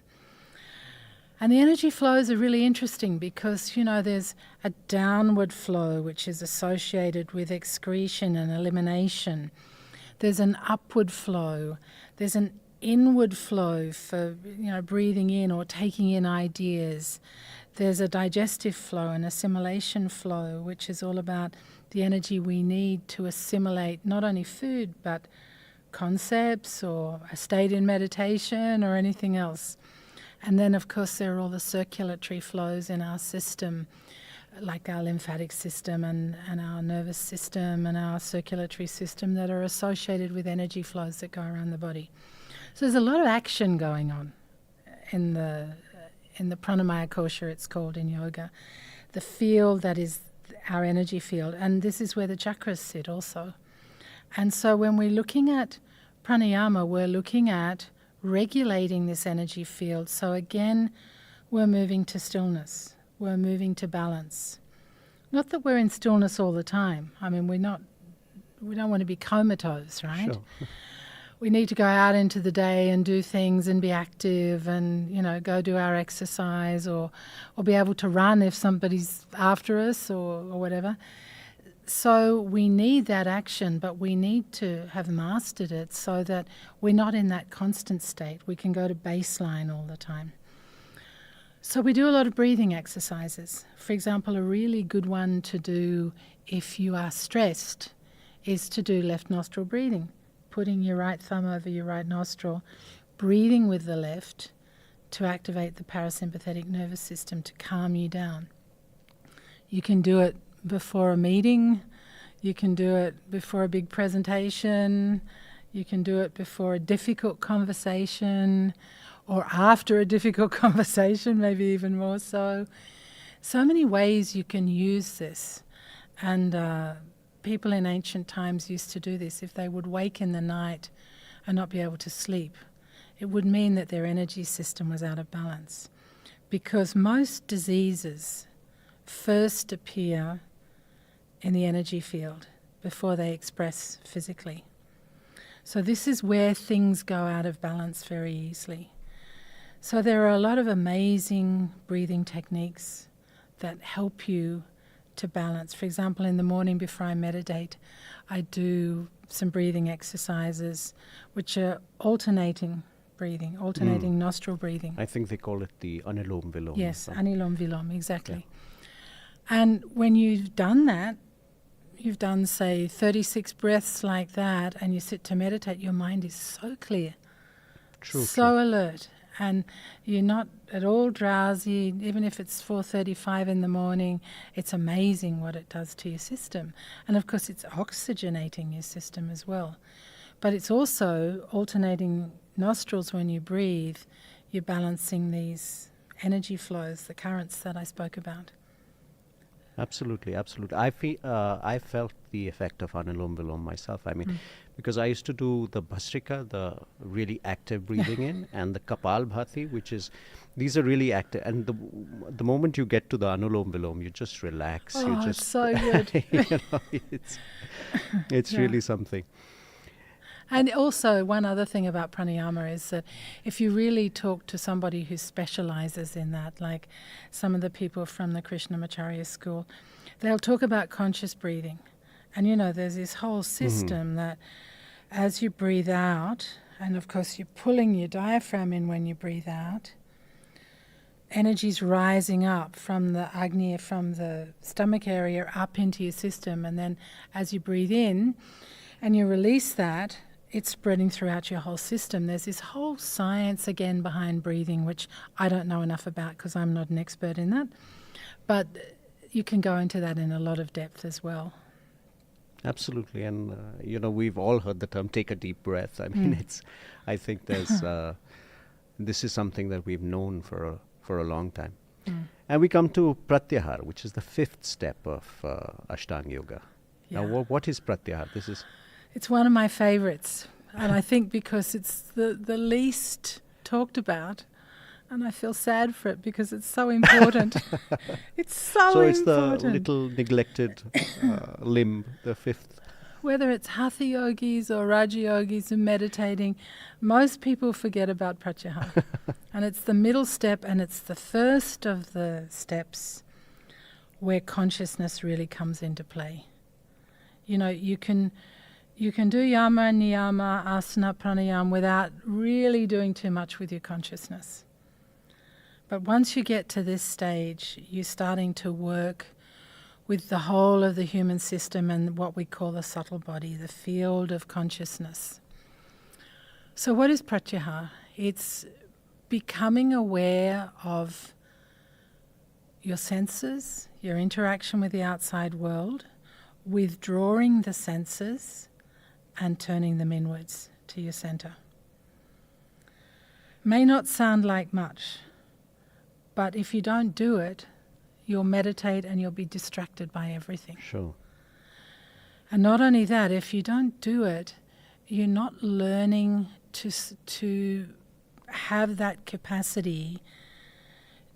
Speaker 2: And the energy flows are really interesting because, there's a downward flow which is associated with excretion and elimination. There's an upward flow. There's an inward flow for, breathing in or taking in ideas. There's a digestive flow, an assimilation flow, which is all about the energy we need to assimilate not only food but concepts or a state in meditation or anything else. And then, of course, there are all the circulatory flows in our system, like our lymphatic system and our nervous system and our circulatory system that are associated with energy flows that go around the body. So there's a lot of action going on in the pranamaya kosha, it's called in yoga, the field that is our energy field. And this is where the chakras sit also. And so when we're looking at pranayama, we're looking at regulating this energy field. So again, we're moving to stillness. We're moving to balance. Not that we're in stillness all the time. I mean, we don't want to be comatose, right?
Speaker 1: Sure.
Speaker 2: We need to go out into the day and do things and be active and, go do our exercise or be able to run if somebody's after us or whatever. So we need that action, but we need to have mastered it so that we're not in that constant state. We can go to baseline all the time. So we do a lot of breathing exercises. For example, a really good one to do if you are stressed is to do left nostril breathing, putting your right thumb over your right nostril, breathing with the left to activate the parasympathetic nervous system to calm you down. You can do it before a meeting, you can do it before a big presentation, you can do it before a difficult conversation, or after a difficult conversation, maybe even more so. So many ways you can use this. And people in ancient times used to do this. If they would wake in the night and not be able to sleep, it would mean that their energy system was out of balance. Because most diseases first appear in the energy field before they express physically. So this is where things go out of balance very easily. So there are a lot of amazing breathing techniques that help you to balance. For example, in the morning before I meditate, I do some breathing exercises, which are alternating breathing, alternating nostril breathing.
Speaker 1: I think they call it the Anulom Vilom.
Speaker 2: Yes, Anulom Vilom, exactly. Yeah. And when you've done that, you've done, say, 36 breaths like that, and you sit to meditate, your mind is so clear, so alert, and you're not at all drowsy. Even if it's 4:35 in the morning, it's amazing what it does to your system. And of course, it's oxygenating your system as well. But it's also alternating nostrils when you breathe. You're balancing these energy flows, the currents that I spoke about.
Speaker 1: Absolutely, absolutely. I felt the effect of Anulom Vilom myself. I mean, because I used to do the Bhastrika, the really active breathing in, and the Kapalbhati, which is, these are really active. And the moment you get to the Anulom Vilom, you just relax.
Speaker 2: Oh,
Speaker 1: you just
Speaker 2: it's so good.
Speaker 1: It's really something.
Speaker 2: And also, one other thing about pranayama is that if you really talk to somebody who specializes in that, like some of the people from the Krishnamacharya school, they'll talk about conscious breathing. And you know, there's this whole system that as you breathe out, and of course you're pulling your diaphragm in when you breathe out, energy's rising up from the Agni, from the stomach area up into your system. And then as you breathe in and you release that, it's spreading throughout your whole system. There's this whole science again behind breathing, which I don't know enough about because I'm not an expert in that. But you can go into that in a lot of depth as well.
Speaker 1: Absolutely. And, you know, we've all heard the term take a deep breath. I mean, I think there's, this is something that we've known for a long time. And we come to Pratyahar, which is the fifth step of Ashtanga Yoga.
Speaker 2: Yeah.
Speaker 1: Now, what is Pratyahar?
Speaker 2: It's one of my favorites, and I think because it's the least talked about, and I feel sad for it because it's so important. It's so
Speaker 1: it's
Speaker 2: important.
Speaker 1: The little neglected limb, the fifth.
Speaker 2: Whether it's Hatha yogis or Raja yogis who are meditating, most people forget about Pratyahar. And it's the middle step, and it's the first of the steps where consciousness really comes into play. You know, you can do yama, niyama, asana, pranayama without really doing too much with your consciousness. But once you get to this stage, you're starting to work with the whole of the human system and what we call the subtle body, the field of consciousness. So what is Pratyahar? It's becoming aware of your senses, your interaction with the outside world, withdrawing the senses and turning them inwards to your center. May not sound like much, but if you don't do it, you'll meditate and you'll be distracted by everything.
Speaker 1: Sure.
Speaker 2: And not only that, if you don't do it, you're not learning to have that capacity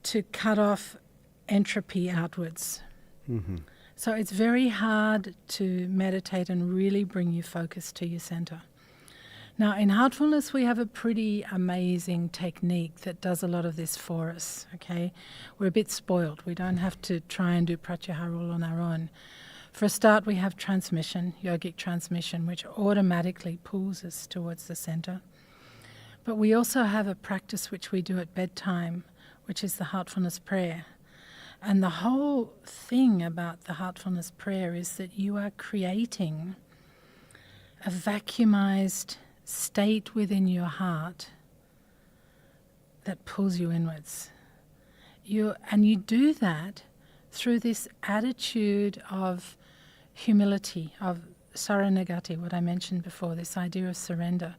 Speaker 2: to cut off entropy outwards. So it's very hard to meditate and really bring your focus to your center. Now, in Heartfulness, we have a pretty amazing technique that does a lot of this for us, okay? We're a bit spoiled. We don't have to try and do Pratyahar all on our own. For a start, we have transmission, yogic transmission, which automatically pulls us towards the center. But we also have a practice which we do at bedtime, which is the Heartfulness Prayer. And the whole thing about the Heartfulness Prayer is that you are creating a vacuumized state within your heart that pulls you inwards. And you do that through this attitude of humility, of saranagati, what I mentioned before, this idea of surrender,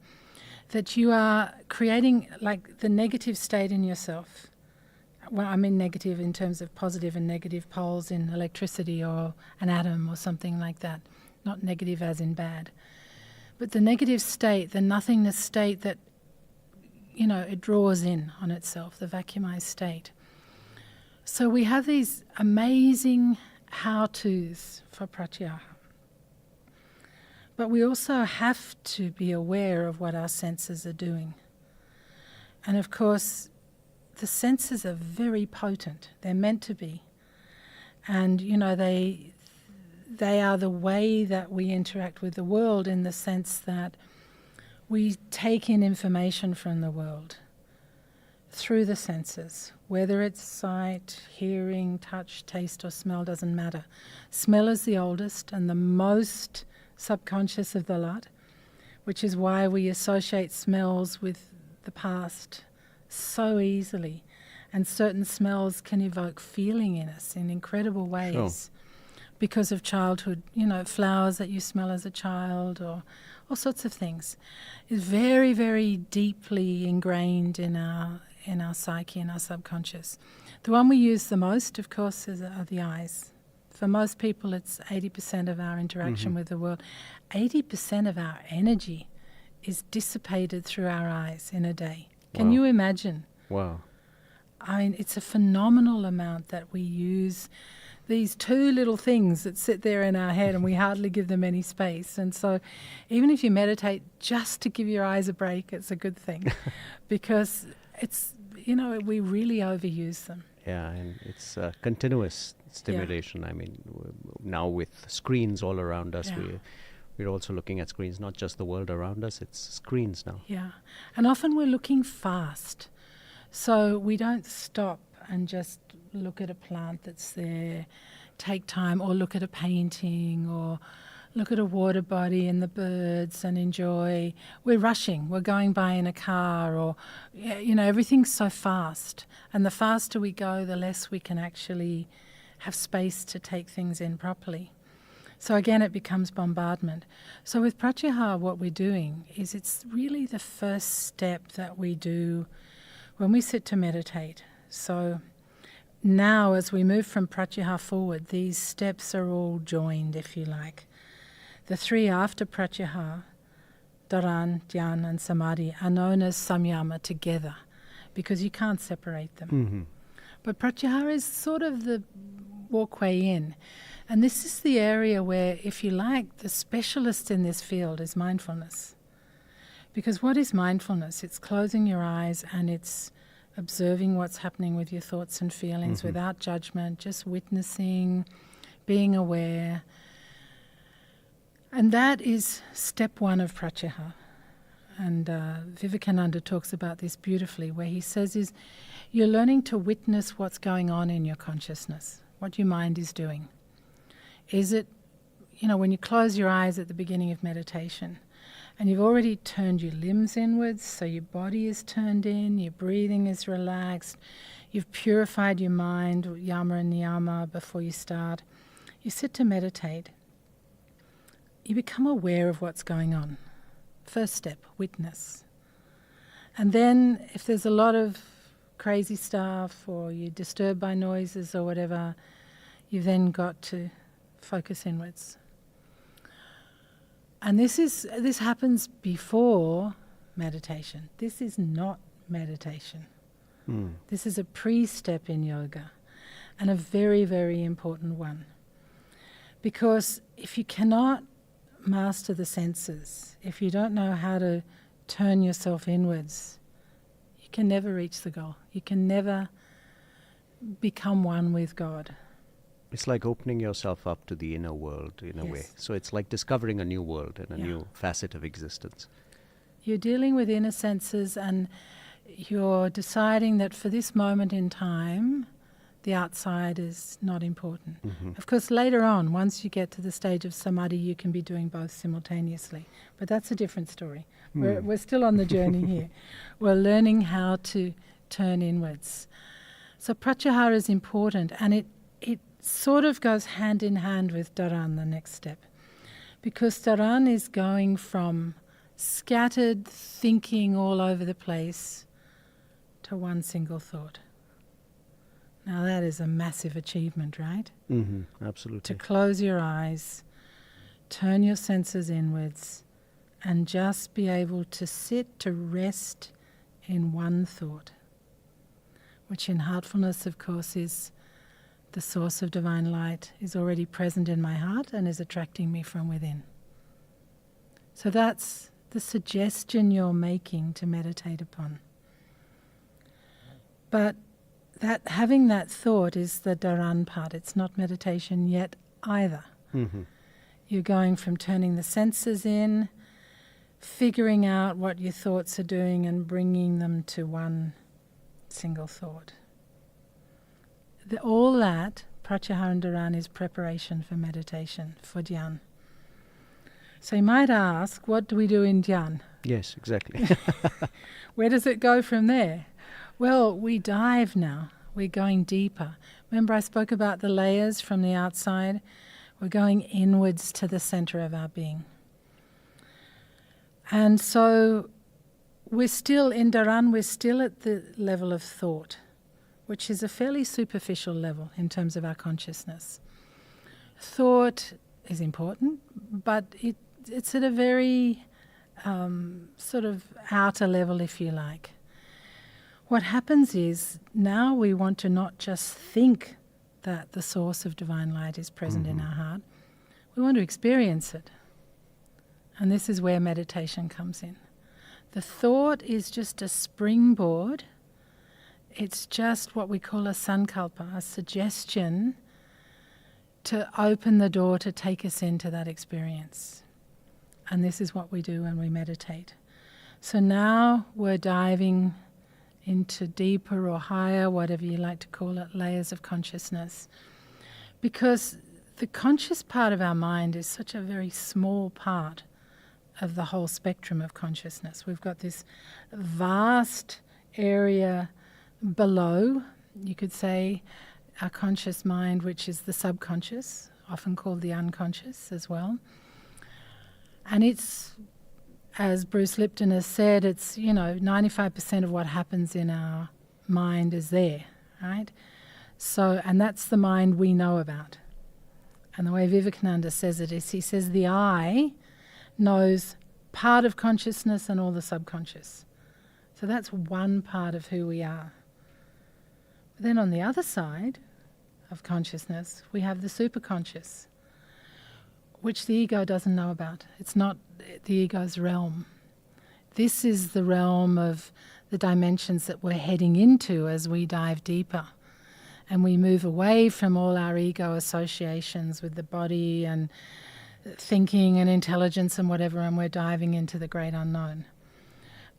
Speaker 2: that you are creating like the negative state in yourself. Well, I mean negative in terms of positive and negative poles in electricity or an atom or something like that, not negative as in bad. But the negative state, the nothingness state that, you know, it draws in on itself, the vacuumized state. So we have these amazing how-tos for Pratyahar. But we also have to be aware of what our senses are doing. And of course, the senses are very potent. They're meant to be. And, they are the way that we interact with the world, in the sense that we take in information from the world through the senses, whether it's sight, hearing, touch, taste or smell, doesn't matter. Smell is the oldest and the most subconscious of the lot, which is why we associate smells with the past so easily. And certain smells can evoke feeling in us in incredible ways.
Speaker 1: Sure.
Speaker 2: Because of childhood, flowers that you smell as a child or all sorts of things. Is very, very deeply ingrained in our psyche, in our subconscious. The one we use the most, of course, are the eyes. For most people, it's 80% of our interaction with the world. 80% of our energy is dissipated through our eyes in a day. Can you imagine?
Speaker 1: Wow.
Speaker 2: I mean, it's a phenomenal amount that we use these two little things that sit there in our head and we hardly give them any space. And so even if you meditate just to give your eyes a break, it's a good thing because it's, we really overuse them.
Speaker 1: Yeah, and it's continuous stimulation. I mean, now with screens all around us, we're also looking at screens, not just the world around us, it's screens now.
Speaker 2: Yeah, and often we're looking fast. So we don't stop and just look at a plant that's there, take time, or look at a painting, or look at a water body and the birds and enjoy. We're rushing, we're going by in a car, or, everything's so fast. And the faster we go, the less we can actually have space to take things in properly. So again, it becomes bombardment. So with Pratyahar, what we're doing is it's really the first step that we do when we sit to meditate. So now as we move from Pratyahar forward, these steps are all joined, if you like. The three after Pratyahar, Dharan, Dhyan and Samadhi, are known as Samyama together because you can't separate them.
Speaker 1: Mm-hmm.
Speaker 2: But Pratyahar is sort of the walkway in. And this is the area where, if you like, the specialist in this field is mindfulness. Because what is mindfulness? It's closing your eyes and it's observing what's happening with your thoughts and feelings without judgment, just witnessing, being aware. And that is step one of Pratyahar. And Vivekananda talks about this beautifully, where he says is you're learning to witness what's going on in your consciousness, what your mind is doing. Is it, when you close your eyes at the beginning of meditation, and you've already turned your limbs inwards, so your body is turned in, your breathing is relaxed, you've purified your mind, yama and niyama, before you start. You sit to meditate. You become aware of what's going on. First step, witness. And then if there's a lot of crazy stuff or you're disturbed by noises or whatever, you've then got to focus inwards. And this happens before meditation. This is not meditation. This is a pre-step in yoga, and a very, very important one. Because if you cannot master the senses, if you don't know how to turn yourself inwards, you can never reach the goal. You can never become one with God.
Speaker 1: It's like opening yourself up to the inner world in a way. So it's like discovering a new world and a new facet of existence.
Speaker 2: You're dealing with inner senses and you're deciding that for this moment in time, the outside is not important. Of course, later on, once you get to the stage of samadhi, you can be doing both simultaneously. But that's a different story. We're still on the journey here. We're learning how to turn inwards. So pratyahara is important, and it sort of goes hand in hand with dharan, the next step. Because dharan is going from scattered thinking all over the place to one single thought. Now that is a massive achievement, right?
Speaker 1: Absolutely.
Speaker 2: To close your eyes, turn your senses inwards, and just be able to sit, to rest in one thought, which in heartfulness, of course, is the source of divine light, is already present in my heart and is attracting me from within. So that's the suggestion you're making to meditate upon. But that having that thought is the dharan part. It's not meditation yet either.
Speaker 1: Mm-hmm.
Speaker 2: You're going from turning the senses in, figuring out what your thoughts are doing and bringing them to one single thought. All that, Pratyahar and dharan, is preparation for meditation, for dhyan. So you might ask, what do we do in dhyan?
Speaker 1: Yes, exactly.
Speaker 2: Where does it go from there? Well, we dive now. We're going deeper. Remember I spoke about the layers from the outside? We're going inwards to the center of our being. And so we're still in dharan, we're still at the level of thought, which is a fairly superficial level in terms of our consciousness. Thought is important, but it's at a very sort of outer level, if you like. What happens is now we want to not just think that the source of divine light is present in our heart, we want to experience it. And this is where meditation comes in. The thought is just a springboard. It's just what we call a sankalpa, a suggestion to open the door to take us into that experience. And this is what we do when we meditate. So now we're diving into deeper or higher, whatever you like to call it, layers of consciousness. Because the conscious part of our mind is such a very small part of the whole spectrum of consciousness. We've got this vast area below, you could say, our conscious mind, which is the subconscious, often called the unconscious as well. And it's, as Bruce Lipton has said, it's, 95% of what happens in our mind is there, right? So, and that's the mind we know about. And the way Vivekananda says it is, he says the I knows part of consciousness and all the subconscious. So that's one part of who we are. But then on the other side of consciousness, we have the superconscious, which the ego doesn't know about. It's not the ego's realm. This is the realm of the dimensions that we're heading into as we dive deeper. And we move away from all our ego associations with the body and thinking and intelligence and whatever, and we're diving into the great unknown.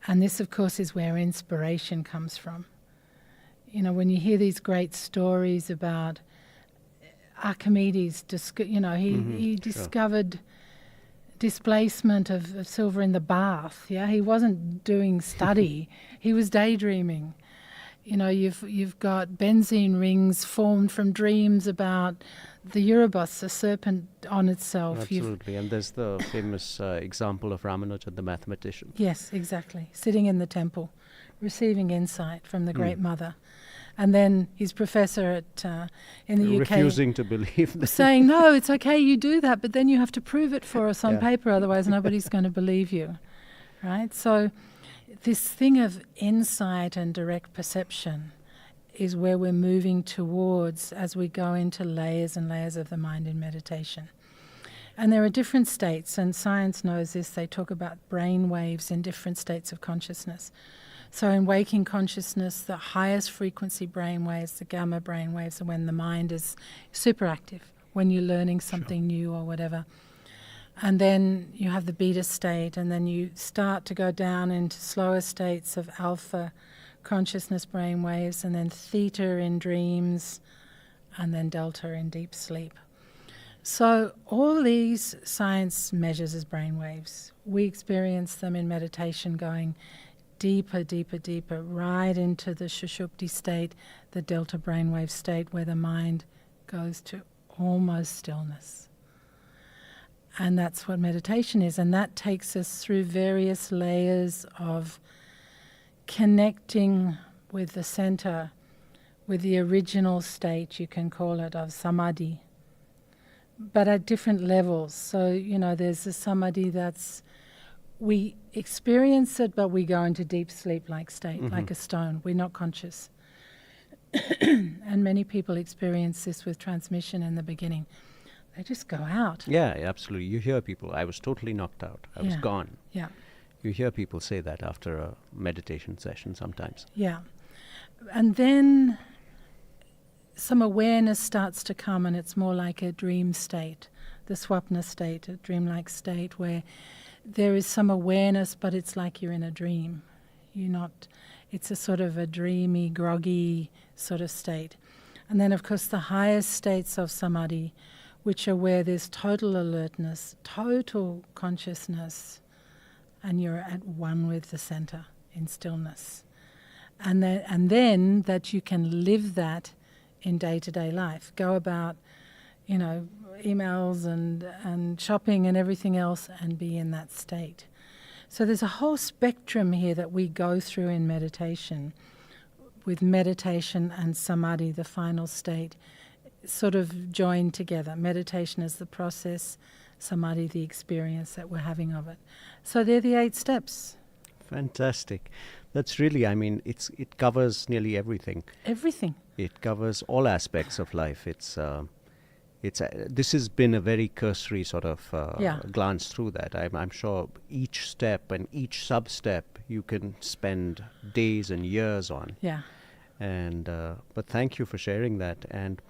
Speaker 2: And this, of course, is where inspiration comes from. When you hear these great stories about Archimedes, he discovered displacement of silver in the bath. Yeah, he wasn't doing study; he was daydreaming. You've got benzene rings formed from dreams about the Erebus, a serpent on itself.
Speaker 1: Absolutely, and there's the famous example of Ramanujan, the mathematician.
Speaker 2: Yes, exactly. Sitting in the temple, receiving insight from the Great Mother. And then his professor in the UK
Speaker 1: refusing to believe this,
Speaker 2: saying, no, it's okay, you do that, but then you have to prove it for us on paper, otherwise nobody's going to believe you, right? So this thing of insight and direct perception is where we're moving towards as we go into layers and layers of the mind in meditation. And there are different states, and science knows this. They talk about brain waves in different states of consciousness. So in waking consciousness, the highest frequency brain waves, the gamma brain waves, are when the mind is super active, when you're learning something new or whatever. And then you have the beta state, and then you start to go down into slower states of alpha consciousness brain waves, and then theta in dreams, and then delta in deep sleep. So all these science measures as brain waves. We experience them in meditation going deeper, deeper, deeper, right into the Shushupti state, the delta brainwave state, where the mind goes to almost stillness. And that's what meditation is. And that takes us through various layers of connecting with the center, with the original state, you can call it, of samadhi, but at different levels. So, there's the samadhi that's, we experience it, but we go into deep sleep-like state, like a stone. We're not conscious. And many people experience this with transmission in the beginning. They just go out.
Speaker 1: Yeah, absolutely. You hear people, I was totally knocked out. I was gone.
Speaker 2: Yeah.
Speaker 1: You hear people say that after a meditation session sometimes.
Speaker 2: Yeah. And then some awareness starts to come, and it's more like a dream state, the swapna state, a dreamlike state where there is some awareness, but it's like you're in a dream. It's a sort of a dreamy, groggy sort of state. And then, of course, the highest states of samadhi, which are where there's total alertness, total consciousness, and you're at one with the center in stillness. And then that you can live that in day-to-day life. Go about, emails and shopping and everything else and be in that state. So there's a whole spectrum here that we go through in meditation, with meditation and samadhi, the final state, sort of joined together. Meditation is the process, samadhi the experience that we're having of it. So they're the 8 steps.
Speaker 1: Fantastic. That's really, it covers nearly everything.
Speaker 2: Everything.
Speaker 1: It covers all aspects of life. This has been a very cursory sort of glance through that. I'm sure each step and each sub-step you can spend days and years on.
Speaker 2: Yeah.
Speaker 1: But thank you for sharing that. And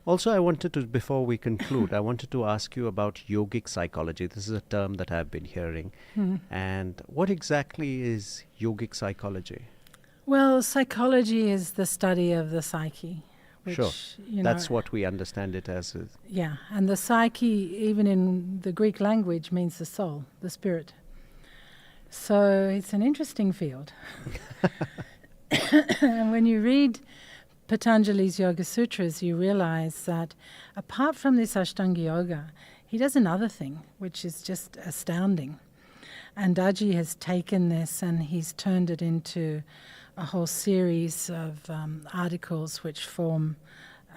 Speaker 1: also I wanted to, before we conclude, I wanted to ask you about yogic psychology. This is a term that I've been hearing. And what exactly is yogic psychology?
Speaker 2: Well, psychology is the study of the psyche. Which,
Speaker 1: sure. That's what we understand it as.
Speaker 2: Yeah, and the psyche, even in the Greek language, means the soul, the spirit. So it's an interesting field. And when you read Patanjali's Yoga Sutras, you realize that apart from this Ashtanga Yoga, he does another thing, which is just astounding. And Daaji has taken this and he's turned it into a whole series of articles which form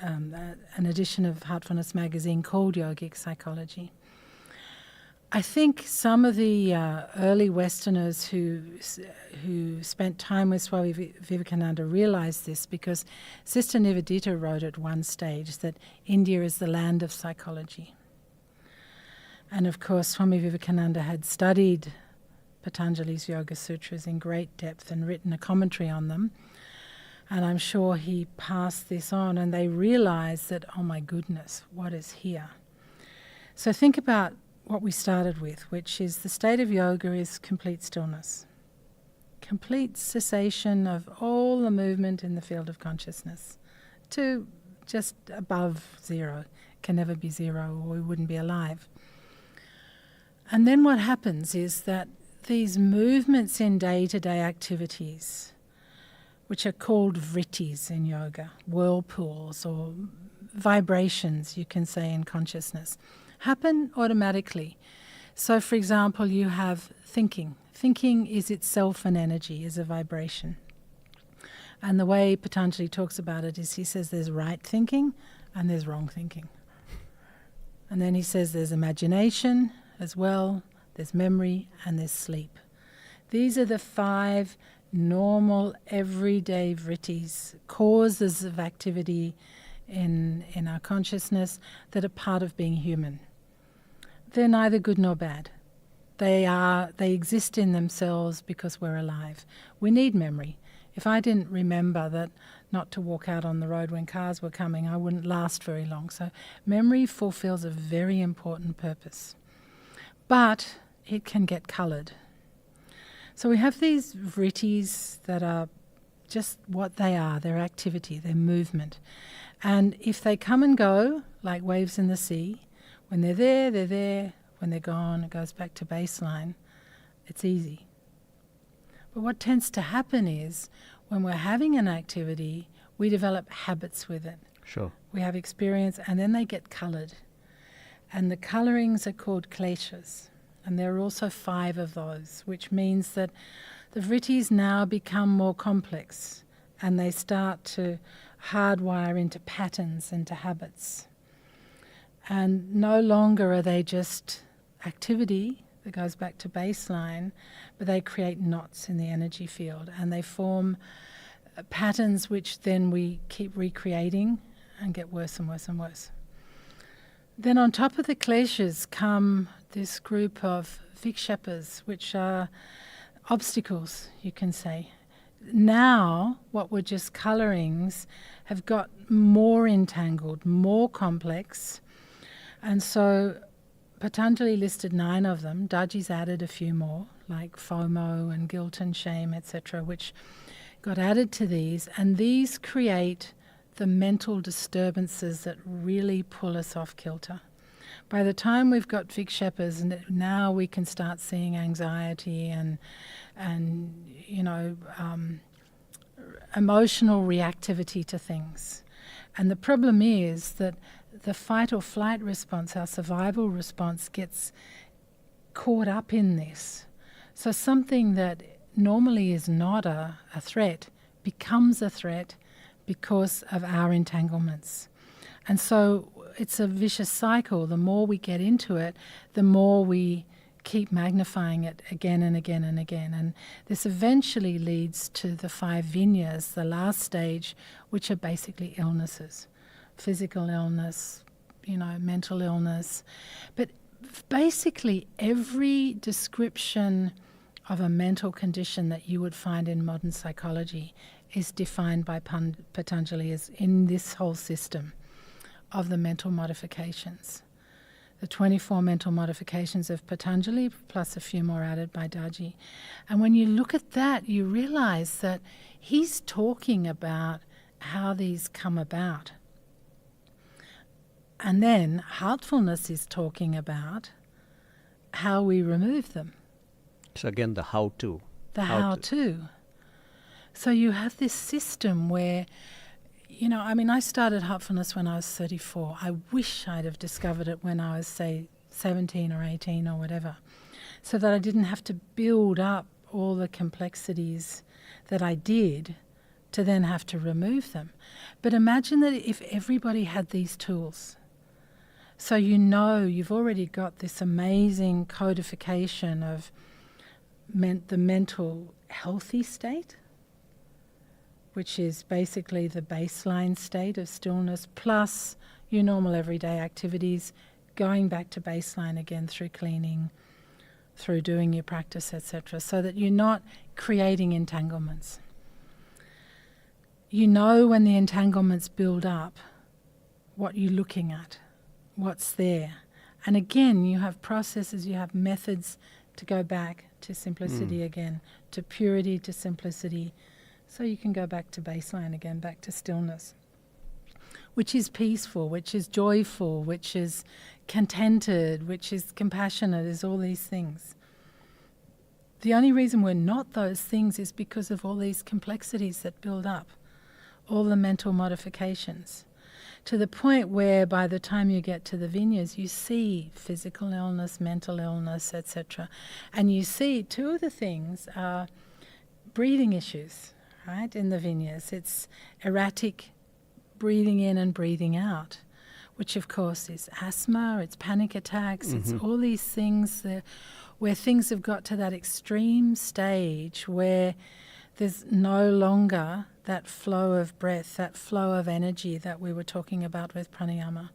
Speaker 2: an edition of Heartfulness Magazine called Yogic Psychology. I think some of the early Westerners who spent time with Swami Vivekananda realized this, because Sister Nivedita wrote at one stage that India is the land of psychology. And of course Swami Vivekananda had studied Patanjali's Yoga Sutras in great depth and written a commentary on them. And I'm sure he passed this on, and they realized that, oh my goodness, what is here? So think about what we started with, which is the state of yoga is complete stillness, complete cessation of all the movement in the field of consciousness to just above zero. It can never be zero or we wouldn't be alive. And then what happens is that these movements in day-to-day activities, which are called vrittis in yoga, whirlpools or vibrations, you can say, in consciousness, happen automatically. So, for example, you have thinking. Thinking is itself an energy, is a vibration. And the way Patanjali talks about it is he says there's right thinking and there's wrong thinking. And then he says there's imagination as well, there's memory, and there's sleep. These are the 5 normal, everyday vrittis, causes of activity in our consciousness that are part of being human. They're neither good nor bad. They exist in themselves because we're alive. We need memory. If I didn't remember that not to walk out on the road when cars were coming, I wouldn't last very long. So memory fulfills a very important purpose. But it can get coloured. So we have these vrittis that are just what they are, their activity, their movement. And if they come and go, like waves in the sea, when they're there, they're there. When they're gone, it goes back to baseline. It's easy. But what tends to happen is when we're having an activity, we develop habits with it.
Speaker 1: Sure.
Speaker 2: We have experience, and then they get coloured. And the colourings are called kleshas. And there are also 5 of those, which means that the vrittis now become more complex and they start to hardwire into patterns, into habits. And no longer are they just activity that goes back to baseline, but they create knots in the energy field and they form patterns which then we keep recreating and get worse and worse and worse. Then on top of the kleshas come this group of vikshepas, which are obstacles, you can say, now what were just colorings have got more entangled, more complex. And so Patanjali listed 9 of them. Daaji's added a few more, like FOMO and guilt and shame, etc., which got added to these. And these create the mental disturbances that really pull us off kilter. By the time we've got Vikshepas, and now we can start seeing anxiety and emotional reactivity to things. And the problem is that the fight or flight response, our survival response, gets caught up in this. So something that normally is not a threat becomes a threat because of our entanglements. And so it's a vicious cycle. The more we get into it, the more we keep magnifying it again and again and again. And this eventually leads to the 5 vinyas, the last stage, which are basically illnesses. Physical illness, mental illness. But basically every description of a mental condition that you would find in modern psychology is defined by Patanjali as in this whole system of the mental modifications. The 24 mental modifications of Patanjali, plus a few more added by Daaji. And when you look at that, you realize that he's talking about how these come about. And then Heartfulness is talking about how we remove them.
Speaker 1: So again, the how-to.
Speaker 2: The how-to. So you have this system where, I started Heartfulness when I was 34. I wish I'd have discovered it when I was, say, 17 or 18 or whatever, so that I didn't have to build up all the complexities that I did to then have to remove them. But imagine that if everybody had these tools. So you've already got this amazing codification of the mental healthy state, which is basically the baseline state of stillness, plus your normal everyday activities, going back to baseline again through cleaning, through doing your practice, etc., so that you're not creating entanglements. When the entanglements build up, what you're looking at, what's there. And again, you have processes, you have methods to go back to simplicity again, to purity, to simplicity, so you can go back to baseline again, back to stillness, which is peaceful, which is joyful, which is contented, which is compassionate, is all these things. The only reason we're not those things is because of all these complexities that build up, all the mental modifications, to the point where by the time you get to the vinyas, you see physical illness, mental illness, etc. And you see 2 of the things are breathing issues, right, in the vinyas. It's erratic breathing in and breathing out, which of course is asthma, it's panic attacks, it's all these things where things have got to that extreme stage where there's no longer that flow of breath, that flow of energy that we were talking about with pranayama.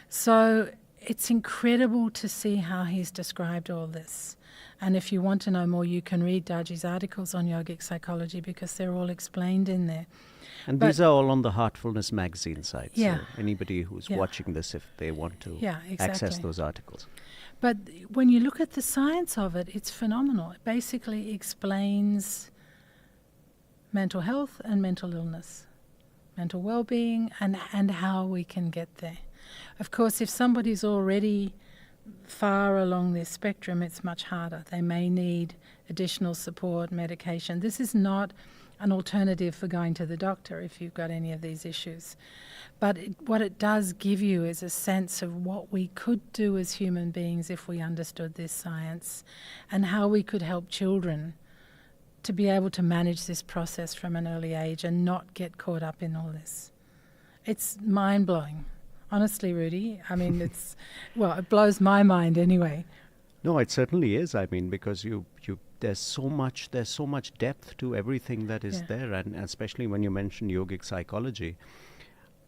Speaker 2: So it's incredible to see how he's described all this. And if you want to know more, you can read Daaji's articles on yogic psychology because they're all explained in there.
Speaker 1: And these are all on the Heartfulness Magazine site.
Speaker 2: Yeah.
Speaker 1: So anybody who's watching this, if they want to access those articles.
Speaker 2: But when you look at the science of it, it's phenomenal. It basically explains mental health and mental illness, mental well-being, and how we can get there. Of course, if somebody's already far along this spectrum, it's much harder. They may need additional support, medication. This is not an alternative for going to the doctor if you've got any of these issues. But what it does give you is a sense of what we could do as human beings if we understood this science, and how we could help children to be able to manage this process from an early age and not get caught up in all this. It's mind-blowing. Honestly, Rudy, it blows my mind anyway.
Speaker 1: No, it certainly is. Because there's so much depth to everything that is there, and especially when you mention yogic psychology.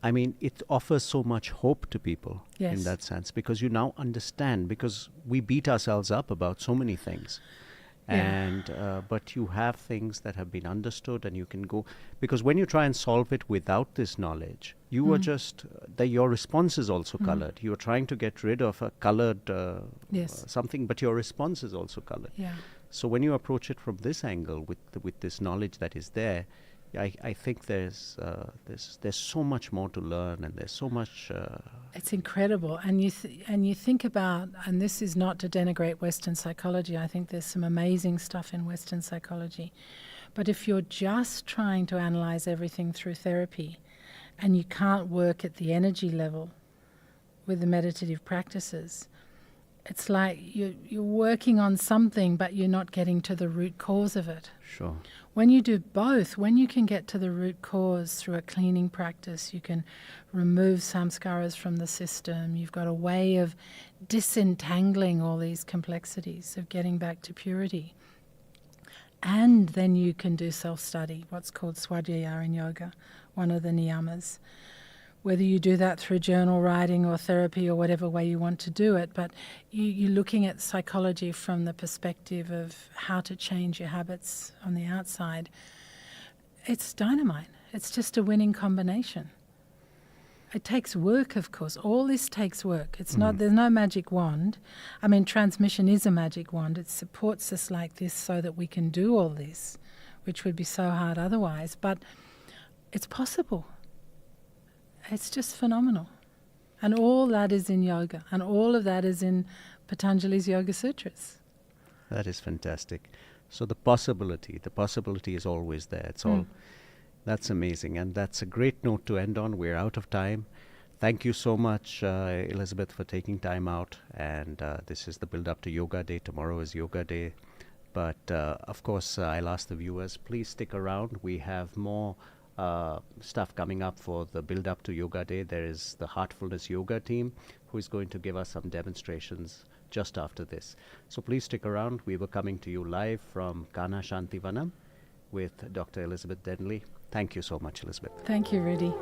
Speaker 1: It offers so much hope to people in that sense, because you now understand, because we beat ourselves up about so many things. And but you have things that have been understood, and you can go, because when you try and solve it without this knowledge, you are just your response is also colored. You are trying to get rid of a colored something, but your response is also colored.
Speaker 2: Yeah.
Speaker 1: So when you approach it from this angle, with this knowledge that is there, I think there's so much more to learn, and there's so much.
Speaker 2: It's incredible, and you think about, and this is not to denigrate Western psychology. I think there's some amazing stuff in Western psychology, but if you're just trying to analyze everything through therapy, and you can't work at the energy level with the meditative practices, it's like you're working on something, but you're not getting to the root cause of it.
Speaker 1: Sure.
Speaker 2: When you do both, when you can get to the root cause through a cleaning practice, you can remove samskaras from the system. You've got a way of disentangling all these complexities, of getting back to purity. And then you can do self-study, what's called swadhyaya in yoga, one of the niyamas. Whether you do that through journal writing or therapy or whatever way you want to do it, but you're looking at psychology from the perspective of how to change your habits on the outside. It's dynamite. It's just a winning combination. It takes work, of course. All this takes work. It's not. There's no magic wand. I mean, transmission is a magic wand. It supports us like this so that we can do all this, which would be so hard otherwise. But it's possible. It's just phenomenal. And all that is in yoga. And all of that is in Patanjali's Yoga Sutras.
Speaker 1: That is fantastic. So the possibility is always there. It's all, that's amazing. And that's a great note to end on. We're out of time. Thank you so much, Elizabeth, for taking time out. And this is the build-up to Yoga Day. Tomorrow is Yoga Day. But, of course, I'll ask the viewers, please stick around. We have more stuff coming up for the build up to Yoga Day. There is the Heartfulness Yoga team who is going to give us some demonstrations just after this. So please stick around. We were coming to you live from Kanha Shanti Vanam with Dr. Elizabeth Denley. Thank you so much, Elizabeth.
Speaker 2: Thank you, Rudy.